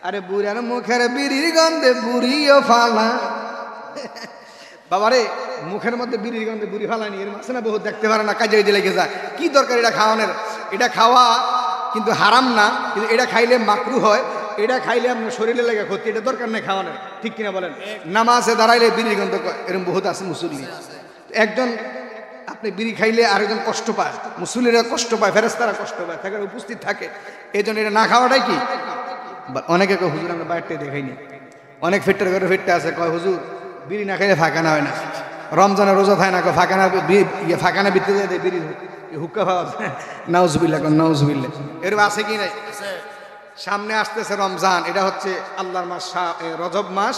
আরে বুড়ার মুখের বিড়ির গন্ধে বুড়িও ফালা। বাবারে, মুখের মধ্যে বিড়ির গন্ধে বুড়ি ফালানি, এর মাসে না বহুত দেখতে পারে না, কাজে লেগে যায়। কি দরকার এটা খাওয়ানোর? এটা খাওয়া কিন্তু হারাম না, কিন্তু এটা খাইলে মাকরু হয়, এটা খাইলে আপনার শরীরে লেগে ক্ষতি, এটা দরকার নেই খাওয়ানোর, ঠিক কিনা বলেন? নামাজে দাঁড়াইলে বিড়ির গন্ধ, এরকম বহুত আছে মুসল্লি। একজন আপনি বিড়ি খাইলে আরেকজন কষ্ট পায়, মুসল্লিরা কষ্ট পায়, ফেরেশতারা কষ্ট পায়, থাকে উপস্থিত থাকে, এই জন্য এটা না খাওয়াটাই কি। অনেকে কয় হুজুর আমরা বাইরতে দেখাইনি, অনেক ফিট্টার করে ফিটটা আছে, কয় হুজুর বিড়ি না খাইলে ফাঁকা না হয় না, রমজানের রোজা থাকে না, ফাঁকানা ফাঁকানা বিতে যায় বিড়ি হুক্কা খাওয়া যায়। নাউজুবিল্লাহ নাউজুবিল্লাহ, এরকম আছে কি নাই? সামনে আসতেছে রমজান, এটা হচ্ছে আল্লাহর মাস, রজব মাস,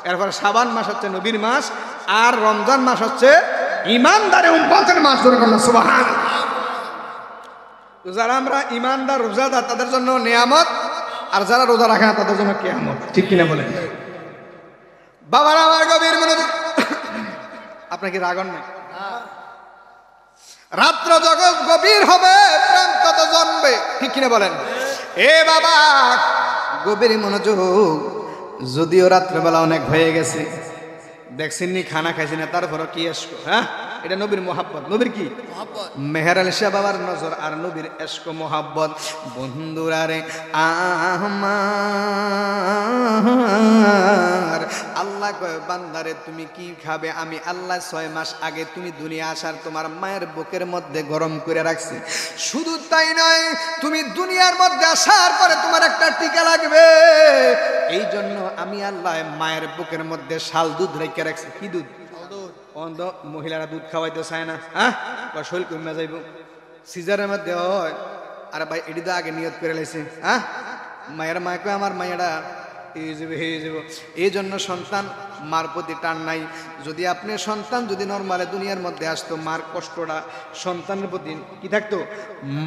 এরপর শাবান মাস হচ্ছে নবীর মাস, আর রমজান মাস হচ্ছে ইমানদারে উম্মতের মাস। সুবহানাল্লাহ। যারা আমরা ইমানদার রোজাদার তাদের জন্য নিয়ামত, আর যারা রোজা রাখে না তাদের জন্য কিয়ামত, ঠিক কিনা বলেন? বাবার আমার গভীর মনোযোগ, আপনার কি রাগন নাই? রাত্র জগৎ গভীর হবে, প্রাণ তত জন্মে, ঠিক কিনা বলেন? এ বাবা গভীর মনোযোগ, যদিও রাত্রেবেলা অনেক হয়ে গেছে, দেখছেননি খানা খাইছি না, তারপরও কি এশক, হ্যাঁ এটা নবীর মোহাব্বত। নবীর কি মেহের আলী শাহ বাবার নজর, আর নবীর এশক মোহাব্বত। বন্ধুরা রে আমার আল্লাহ কয় বান্দারে তুমি কি খাবে, আমি আল্লাহ 6 মাস আগে তুমি দুনিয়া আসার তোমার মায়ের বুকের মধ্যে গরম করে রাখছি। শুধু তাই নয়, তুমি দুনিয়ার মধ্যে আসার পরে তোমার একটা টিকা লাগবে, এই জন্য আমি আল্লাহ মায়ের বুকের মধ্যে শাল দুধ রেখে রাখছি। কি দুধ? অন্ধ মহিলারা দুধ খাওয়াইতে চায় না, হ্যাঁ শরীর কমে যাইব, সিজারের মধ্যে হয়। আর ভাই এটি তো আগে নিয়ত করে লাইছে, হ্যাঁ মায়ের মায় কয় আমার মায়েরা হয়ে যাব। এই জন্য সন্তান মার প্রতি টান নাই। যদি আপনি সন্তান যদি নর্মালে দুনিয়ার মধ্যে আসতো, মার কষ্টটা সন্তানের প্রতি কি থাকতো?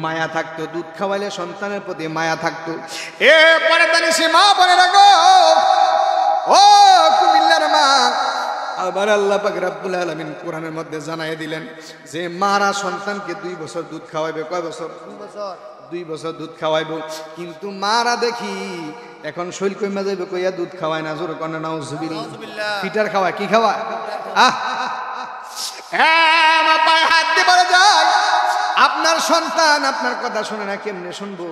মায়া থাকতো। দুধ খাওয়াইলে সন্তানের প্রতি মায়া থাকতো। এ পরে সে মা বলে রাখো, ও কুমিল্লার মা, আবার আল্লাহ পাক রব্বুল আলামিন কোরআনের মধ্যে জানাই দিলেন যে মারা সন্তানকে 2 বছর দুধ খাওয়াইবে। কয় বছর? 2 বছর দুধ খাওয়াইব। কিন্তু মারা দেখি এখন শৈল কইমা যাইবে, কইয়া দুধ খাওয়ায় না। জোরে কন্যা নাউজুবিল্লাহ। ফিটার খাওয়ায়। কি খাওয়ায়? আমার পায়ে হাত দিয়ে বলে যায়, আপনার সন্তান আপনার কথা শুনে না, কেমনে শুনবো?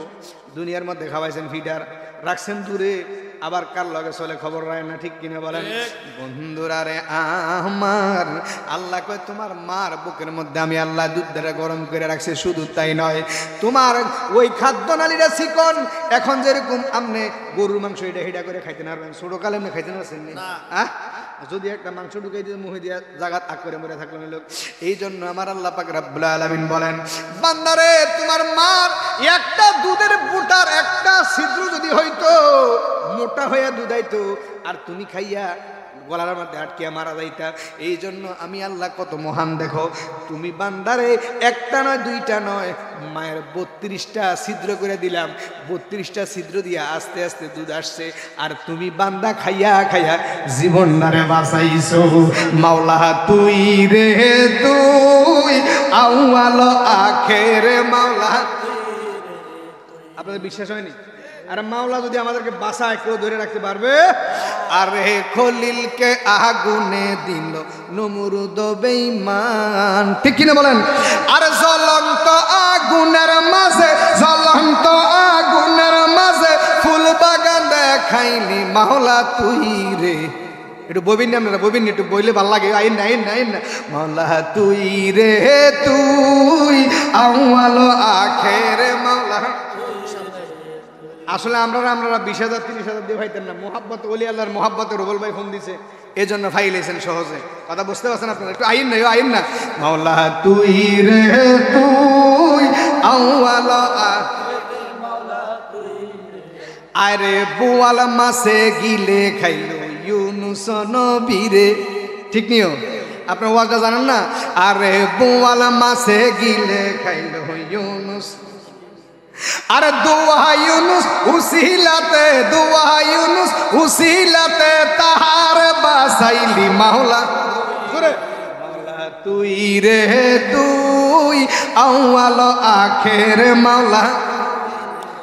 দুনিয়ার মধ্যে খাওয়াইছেন ফিটার, রাখছেন দূরে, আবার কার লগে চলে খবর রায় না, ঠিক কিনা বলেন? বন্ধুরা রে আমার আল্লাহ কয় তোমার মার বুকের মধ্যে আমি আল্লাহ দুধ দ্বারা গরম করে রাখছি। শুধু তাই নয়, তোমার ওই খাদ্য নালীরা চিকন। এখন যেরকম আপনি গরুর মাংস এটা হেডা করে খাইতে পারবেন, ছোটকালে এমনি খাইতে পারছেন না? যদি একটা মাংস ঢুকাই দিয়ে মুহে দিয়ে জাগাত আগ করে মরে থাকলেন লোক। এই জন্য আমার আল্লাহ পাক রব্বুল আলামিন বলেন, বান্দারে তোমার মার একটা দুধের বুটার একটা ছিদ্র যদি হইতো, মোটা হইয়া দুধাইতো, আর তুমি খাইয়া গলার মধ্যে আটকিয়া মারা যাইতা। এই জন্য আমি আল্লাহ কত মহান দেখো, তুমি বান্দারে একটা নয় 2টা নয়, মায়ের 32টা ছিদ্র করে দিলাম। 32টা ছিদ্র দিয়া আস্তে আস্তে দুধ আসছে, আর তুমি বান্দা খাইয়া খাইয়া জীবন নারে বাঁচাইছো। মাওলা তুই রে তুই আউয়াল আখের মাওলা। আপনাদের বিশ্বাস হয়নি? আর মাওলা যদি আমাদেরকে বাঁচায়, কেউ ধরে রাখতে পারবে? আরে খলিলকে আগুনে দিল নমরুদ বেঈমান, ঠিক কিনা বলেন? আর জ্বলন্ত আগুনের মাঝে, জ্বলন্ত আগুনের মাঝে ফুল বাগান দেখাইলি মাওলা তুই রে। একটু ববিন আপনারা, ববিন একটু বইলে ভালো লাগে। আইন না আইন না আইন না। মাওলা তুই রে তুই আউয়াল আখের মাওলা। আসলে আমরা 20,000 30,000 দিয়ে ভাইতেন না। মোহাব্বত ওলি আল্লাহর মোহাব্বতে রুবল ভাই ফোন দিছে, এই জন্য ফাইলেছেন সহজে। কথা বুঝতে পারছেন আপনারা? একটু আইন না আইন না। মাওলা তুই রে তুই আউয়াল আরে বোয়াল মাসে গিলে খাইলো ইউনুস নবীরে, ঠিক নিও? আপনার ওয়াজটা জানেন না? আরে বোয়াল মাসে গিলে খাইলো ইউনুস, আরে দোয়া ইউনুস উসিলাতে, দোয়া ইউনুস উসিলাতে তাহার বাসাইলি মাওলা। মাওলা তুই রে তুই আউয়াল আখের মাওলা।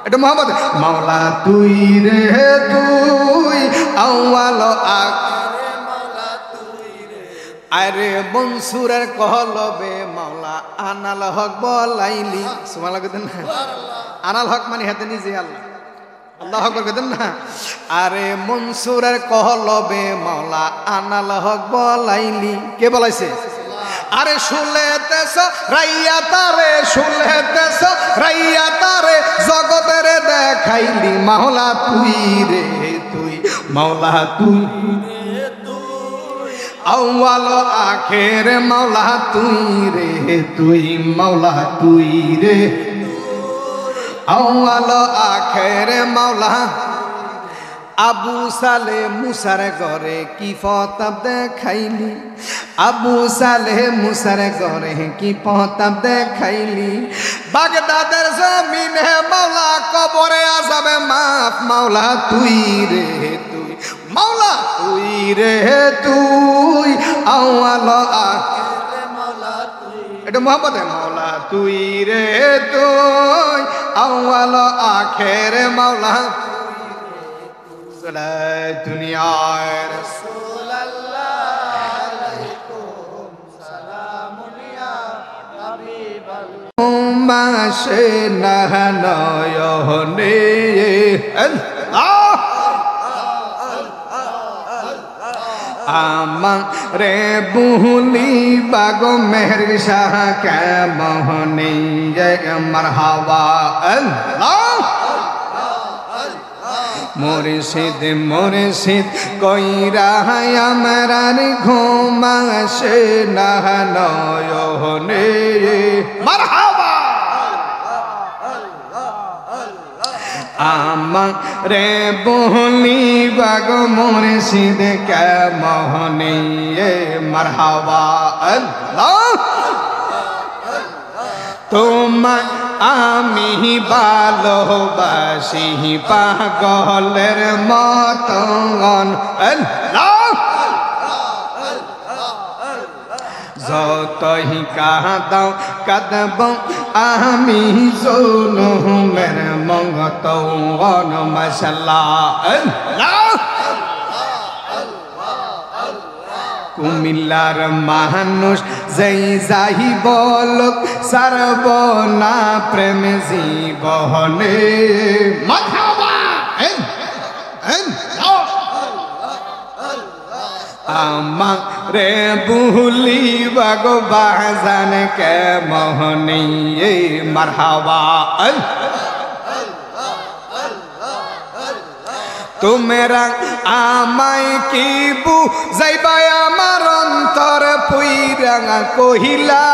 এটা মোহাম্মদ। মাওলা তুই রে তুই আউয়াল আখের মাওলা তুই রে। আরে বনসুরের কলবে মাওলা আনাল হক বলাইলি। সুবহানাল্লাহ কইতেন না? আনাল হক মানে হাতে নিজে আল্লাহ, আল্লাহ হক কইতেন না? আরে মনসুরের কলবে মাওলা আনাল হক বলাইলি। কে বলাইছে? আরে শুলেতেছ রাইয়া তারে, শুলেতেছ রাইয়া তারে, জগতের দেখাইলি মাওলা তুই রে তুই, মাওলা তুই আউয়াল আখের মাওলা তুই রে তুই, মাওলা তুই রে আউয়াল আখের মাওলা। আবু সালে মুসার ঘরে কি ফতাব দেখাইলি, আবু সালে মুসার ঘরে কি ফতাব দেখাইলি, বাগদাদের জমিনে মাওলা কবরে আযাবে মাফ মাওলা তুই রে তুই, মাওলা তুই রে তুই আউয়াল আখির মাওলা তুই, এটা মোহাম্মদ মাওলা তুই রে তুই আউয়াল আখির মাওলা। দুনিয়া রাসূলুল্লাহ আলাইকুম সালামুন ইয়া হাবিবাল্লাহ মাশে নয়নে আমারে বুহলি বাগো মেহের শাহ কে মোহনে মারহাবা আল্লাহ। মুর্শিদ মুর্শিদ কইরা আমরার ঘুমাসে না নয়নে মারহাবা। আমারে বহলি বাগো মুর্শিদ কে মোহনে মারহাবা আল্লাহ। তোমায় আমি ভালোবাসি পাগলের মতন আল্লাহ। যতই কাঁদাও কাঁদব আমি জুলুমের মঙ্গতন মাশাআল্লাহ আল্লাহ। কুমিল্লার মানুষ যেই যাই বলক সারব না প্রেম জীবনে মারহাবা। আমারে বুহলি বাগো বাজান কে মোহনে মারহাবা। তোমরা আমায় কি বুঝাইবা আমার অন্তর পুইরা কহিলা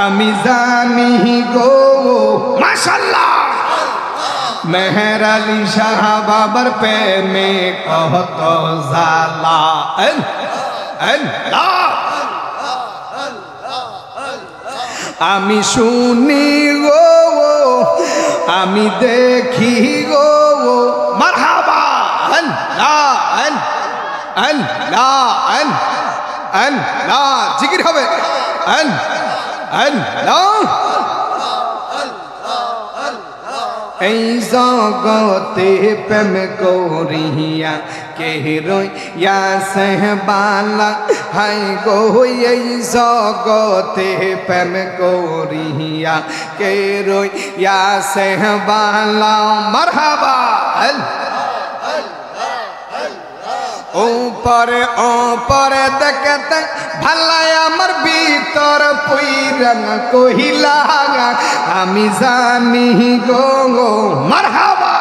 আমি জানি গো মাশাআল্লাহ। মেহের আলী শাহ বাবার প্রেমে কত জালা আল্লাহ। আমি শুনি গো আমি দেখি গো মারহাবা আল্লাহ আল্লাহ আল্লাহ জিকির হবে আল্লাহ। এই জগতে প্রেম করিয়া কে রইয়া সেহবালা হাই গো, এই জগতে প্রেম করিয়া কে রইয়া সেহবালা মারহাবা। ওপরে ওপরে দেখতে ভালাই আমার ভিতর পুইরান কহিলা আমি জানি গো মারহাবা।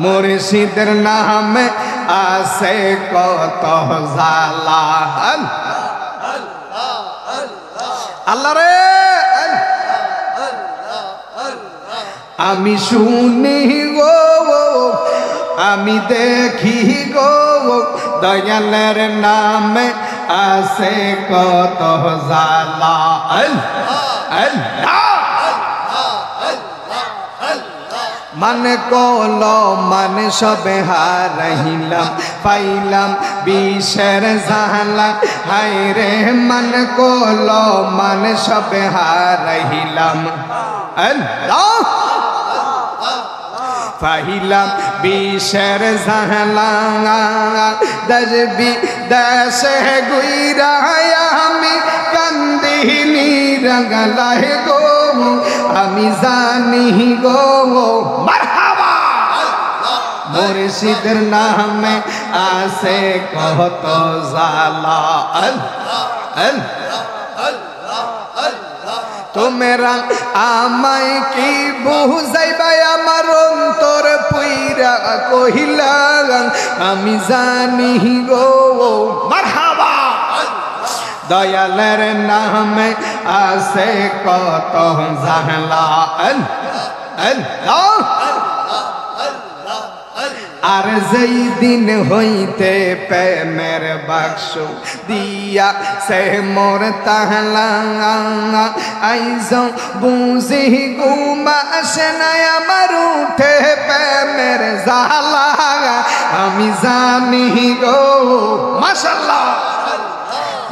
মুর্শিদের নামে আছে কত জালা আল্লাহ রে। আমি শুনি গো আমি দেখি গো দয়ালের নামে আছে কত জালা আল্লাহ। मन कोलो मन सब हारहिलाम पाइलाम बिशर जाला हाय रे मन कोलो मन सब हारहिलाम अल्लाह पाइलाम बिशर जाला दजबी दस गुइरा আমি কান্দিনি রঙলাই গো আমি জানি গো মারহাবা মুর্শিদের নামে আসে কত জালা তোমরা আমায় কি বুঝাইবাই আমার অন্তর পুইরা কহিলা আমি জানি গো মারহাবা দয়ালের নামে আসে কত জালা আর যেই দিন হইতে প্রেমের বাক্স দিয়া সে মোর তাহলা আইজ বুঝি ঘুমা আসে না আমার উঠে প্রেমের জালা আমি জানি গো মাশাআল্লাহ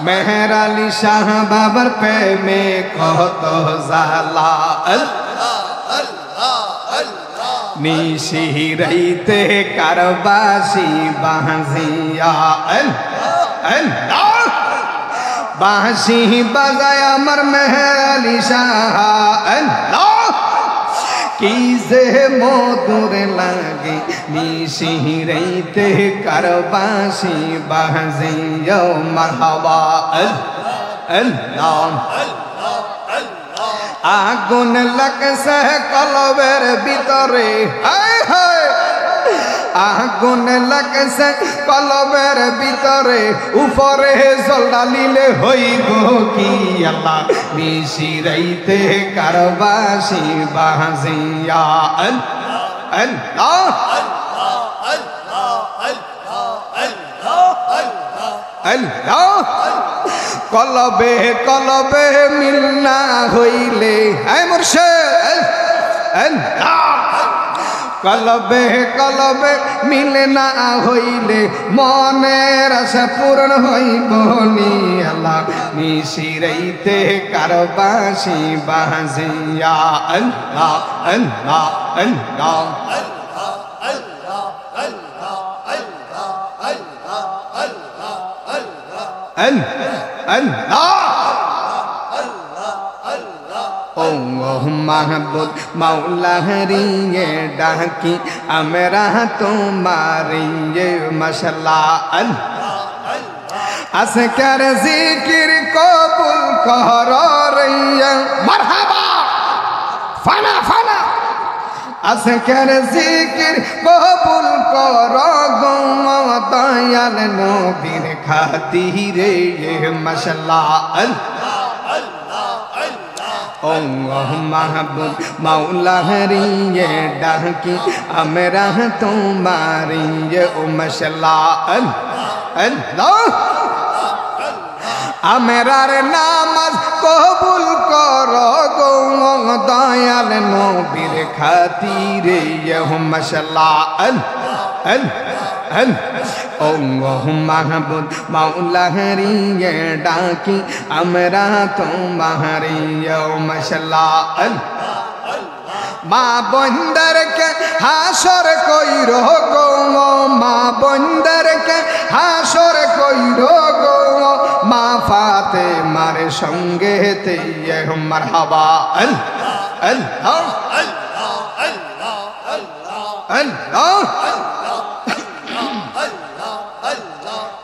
মেহের আলী শাহ বাবার প্রেমে কত জালা নিশিরাইতে কারবাসি বাঁশিয়া বাঁশি বাজায় আমার মেহের আলী শাহ কি যে মধুর লাগে নিশিরাইতে কারবাসি বাঁশিয়া মারহাবা আল্লাহ আগুন লাগছে কলবের ভিতরে আগুন লাগছে কলবের ভিতরে উপরে জল ডালিলে হইব কি আল্লাহ মিশিরাইতে কারবাসি বাঁশিয়া আল্লাহ আল্লাহ কলবে কলবে মিল না হইলে আয় মুর্শিদ কলবে কলবে মিল না হইলে মনের আশা পূরণ হইব নি আল্লাহ মিশিরাইতে কারবাসি বাঁশিয়া আল্লাহ আল্লাহ আল্লাহ ও মাহবুব মাওলা হরিয়ে ডাকি আমরা তোমারিয়ে মাশাআল্লাহ আজকের জিকির কবুল কর রিয়া মারহাবা ফানা ফানা আজকের জিকির কবুল কর গো দয়াল নবীর খাতিরে মাশাআল্লাহ ও মাহবুব মাওলা হরিয়ে ডাকি আমরা তোমারিয়ে ও মাশাআল্লাহ আল্লাহ আমরার নামাজ কবুল কর গো দয়াল নবীর খাতিরে মাশাআল্লাহ ও মাহবুব মাওলা হরিয়ে ডাকি আমরা তোমারিয়ে মাশাআল্লাহ মা বন্দরকে হাসর কইরো গো মা বন্দরকে হাসর কইরো গো মা ফাতেমার সঙ্গে তে মারহাবা আল্লাহ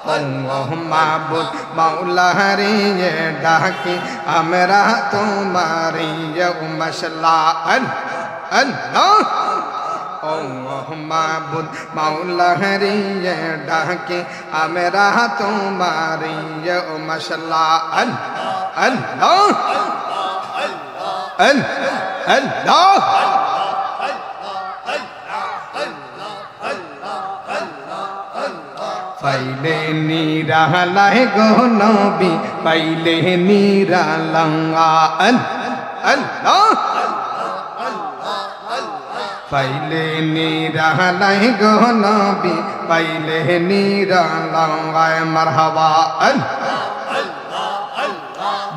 আল্লাহ মাহবুব মাওলা হরিয়ে ডাকি আমরা তোমারিয়ে মাশাআল্লাহ আল্লাহ ও মাহবুব মাওলা হরিয়ে ডাকি আমরা তোমারিয়ে মাশাআল্লাহ আল্লাহ আল্লাহ পাইলে নিরালায় গো নবী পাইলে নিরালাঙ্গা আল্লাহ পাইলে নিরালায় গো নবী পাইলে নিরালাঙ্গায় মারহাবা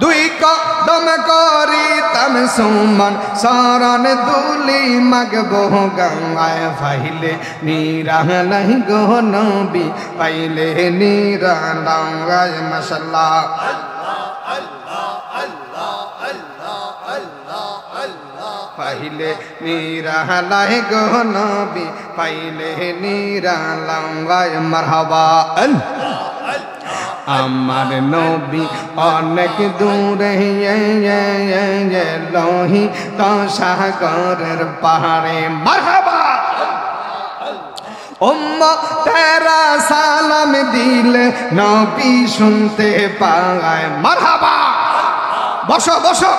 দুই কদম করি তম সুমন শরণ দুলি মগবো গঙ্গায় পাইলে নিরালায় গো নবী পাইলে নিরালাঙ্গায় মাশাআল্লাহ পাইলে নিরালায় গো নবী পাইলে নিরালায় মারহাবা আমার নবী অনেক দূরে লোহি তো সাগরের পাহাড়ে মারহাবা তেরা সালাম দিলে নবী শুনতে পায় মারহাবা বসো বসো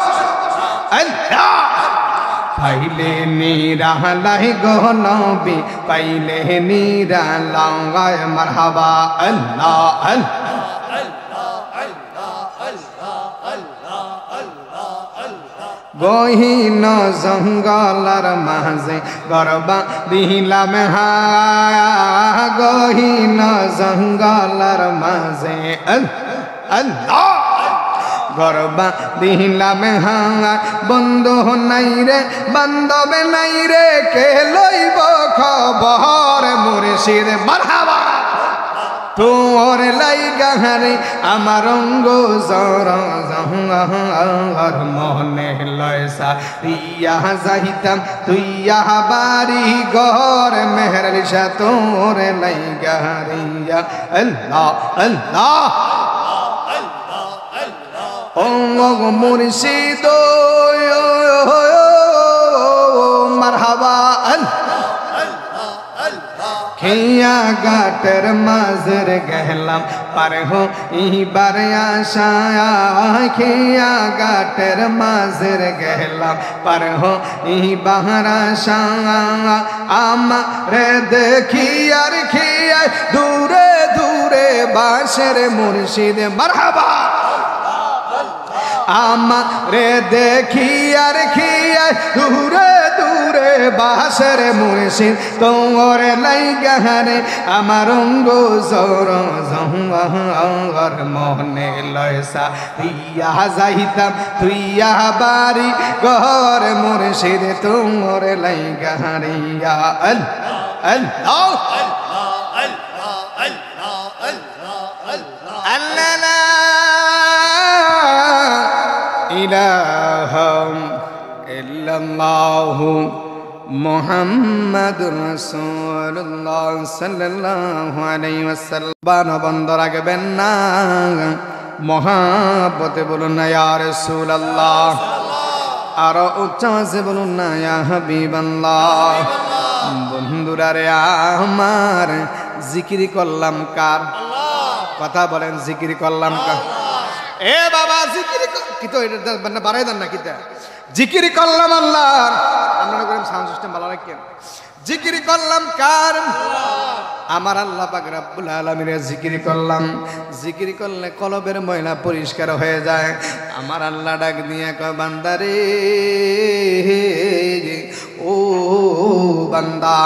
পাইলে নিরালায় গো নবী পাইলে নিরালায় মারহাবা আল্লাহ আল্লাহ গহীন জঙ্গলার মাঝে গরবা দিলাম গহীন জঙ্গলার মাঝে আল্লাহ গরবা দিলাম বন্ধু নাই রে বান্ধবে নাই রে কে লইব খবর মুর্শিদ মারহাবা তোর লাইগা রে আমার অঙ্গ জর জহর মনে লয়সা ইয়া যাইতাম তুইয়া বাড়ি ঘর মেহর সা তোর লাইগা রিয়া আল্লাহ আল্লাহ অঙ্গ মুর্শিদ মারহাবা খেয়া গাটের মাঝের গেলাম পার হো ইবার আশা খেয়া গাটের মাঝের গেলাম পার হো ইবার আশা আমারে দেখি আর খেয়া দূরে দূরে বাসের মুর্শিদ মারহাবা আমারে দেখি আর খেয়া দূরে দূরে বাসের মুর্শিদ তোর লাইগা রে আমার অঙ্গ জর জহর মনে লয়সা ইয়া যাইতাম তুইয়া বাড়ি ঘর মুর্শিদ তোর লাইগা রে ইয়া আল্লাহ আল্লাহ ইলাহা ইল্লাল্লাহু মুহাম্মাদুর রাসূলুল্লাহ সাল্লাল্লাহু আলাইহি ওয়াসাল্লাম বন্ধ রাখবেন না মহাব্বতে বলুন না ইয়া রাসূলুল্লাহ আরো উচ্চাসে বলুন না ইয়া হাবিবাল্লাহ বন্ধুরা রে আমার জিকির করলাম কার কথা বলেন জিকির করলাম কার এ বাবা জিকির কি তো এটা বাড়াই দেন না কিতা জিকির করলাম আল্লাহর আমরা করেন সাউন্ড সিস্টেম ভালো রাখেন জিকির করলাম কার আমার আল্লাহ পাক রব্বুল আলামিনের জিকির করলাম জিকির করলে কলবের ময়লা পরিষ্কার হয়ে যায় আমার আল্লাহ ডাক দিয়ে কয় বান্দারে ও বান্দা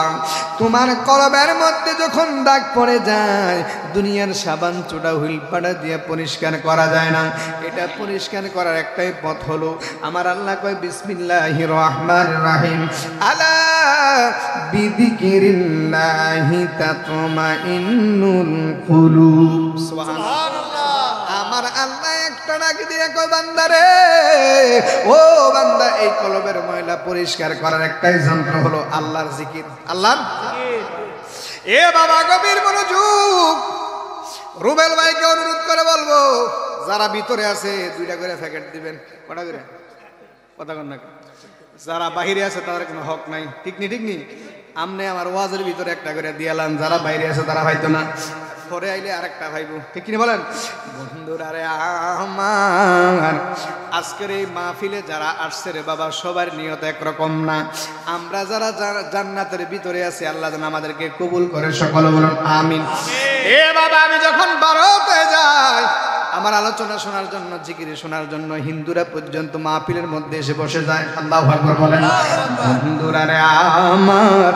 তোমার কলবের মধ্যে যখন দাগ পড়ে যায় দুনিয়ার সাবান চোটা হুইল পাড়া দিয়ে পরিষ্কার করা যায় না এটা পরিষ্কার করার একটাই পথ হলো আমার আল্লাহ কয় বিসমিল্লাহির রহমানির রহিম আলা বিযিকিরিল্লাহি তাতমাইন্নুল কুলুব সুবহানাল্লাহ আমার আল্লাহ একটা ডাক দিয়ে কয় বান্দারে ও বান্দা এই কলবের ময়লা পরিষ্কার করার একটাই যন্ত্র হলো আল্লাহর জিকির আল্লাহর জিকির এ বাবা গভীর মনোযোগ রুবেল ভাইকে অনুরোধ করে বলবো যারা ভিতরে আছে দুইটা করে প্যাকেট দিবেন কটা করে কথা কন না যারা বাহিরে আছে তাদের কোনো হক নাই ঠিক নি আমনে আমার ওয়াজের ভিতরে একটা করে দিয়ালাম যারা বাইরে আছে তারা হয়তো না পরে আইলে আরেকটা ভাইবো ঠিক কিনা বলেন বন্ধুরা রে আমার আজকের এই মাহফিলে যারা আসছে রে বাবা সবার নিয়ত একরকম না আমরা যারা জান্নাতের ভিতরে আছি আল্লাহ যেন আমাদেরকে কবুল করে সকলে বলুন আমিন এ বাবা আমি যখন ভারতে যাই আমার আলোচনা শোনার জন্য জিকির শোনার জন্য হিন্দুরা পর্যন্ত মাহফিলের মধ্যে এসে বসে যায় আল্লাহু আকবার বলেন বন্ধুরা রে আমার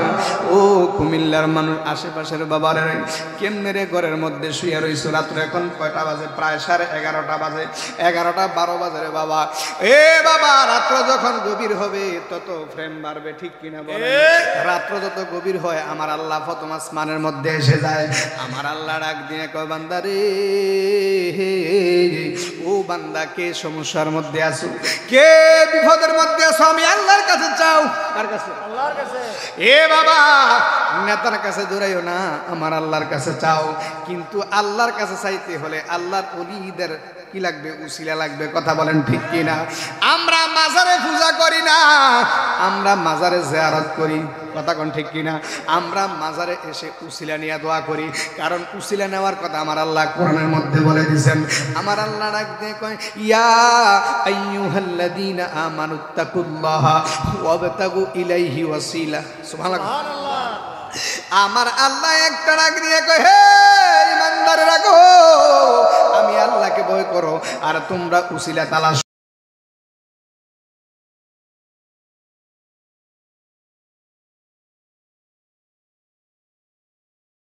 ও কুমিল্লার মানুষ আশেপাশের বাবারে কেমনে রে ঘরের মধ্যে শুয়ে রইছো রাত্রে এখন কয়টা বাজে প্রায় 11:30 বাজে 11:12 বাজে রে বাবা এ বাবা রাত্র যখন গভীর হবে তত ফ্রেম বাড়বে ঠিক কিনা বলেন রাত্র যত গভীর হয় আমার আল্লাহ প্রথম আসমানের মধ্যে এসে যায় আমার আল্লাহ ডাক দিয়ে কয় বান্দা রে ও বান্দা, কে সমস্যার মধ্যে আছো, কে বিপদের মধ্যে আছো, আমি আল্লাহর কাছে চাও। কার কাছে? আল্লাহর কাছে। এ বাবা, নেতার কাছে দৌড়াইও না, আমার আল্লাহর কাছে চাও। কিন্তু আল্লাহর কাছে চাইতে হলে আল্লাহর ওলিদের কি লাগবে? উসিলা লাগবে। কথা বলেন ঠিক কিনা? আমরা মাজারে পূজা করি না, আমরা মাজারে জিয়ারত করি। কথা কোন ঠিক কিনা? আমরা মাজারে এসে উসিলা নিয়ে দোয়া করি, কারণ উসিলা নেওয়ার কথা আমার আল্লাহ কোরআনের মধ্যে বলে দিয়েছেন। আমার আল্লাহ ডাক দিয়ে কয়, ইয়া আইয়ুহাল্লাযীনা আমানুত্তাকুল্লাহা ওয়াবতাগু ইলাইহি ওয়াসিলা। সুবহানাল্লাহ। আমার আল্লাহ একটা ডাক দিয়ে কয়, হে ইমানদাররা গো, আমি আল্লাহকে ভয় করো আর তোমরা উসিলা তালাশ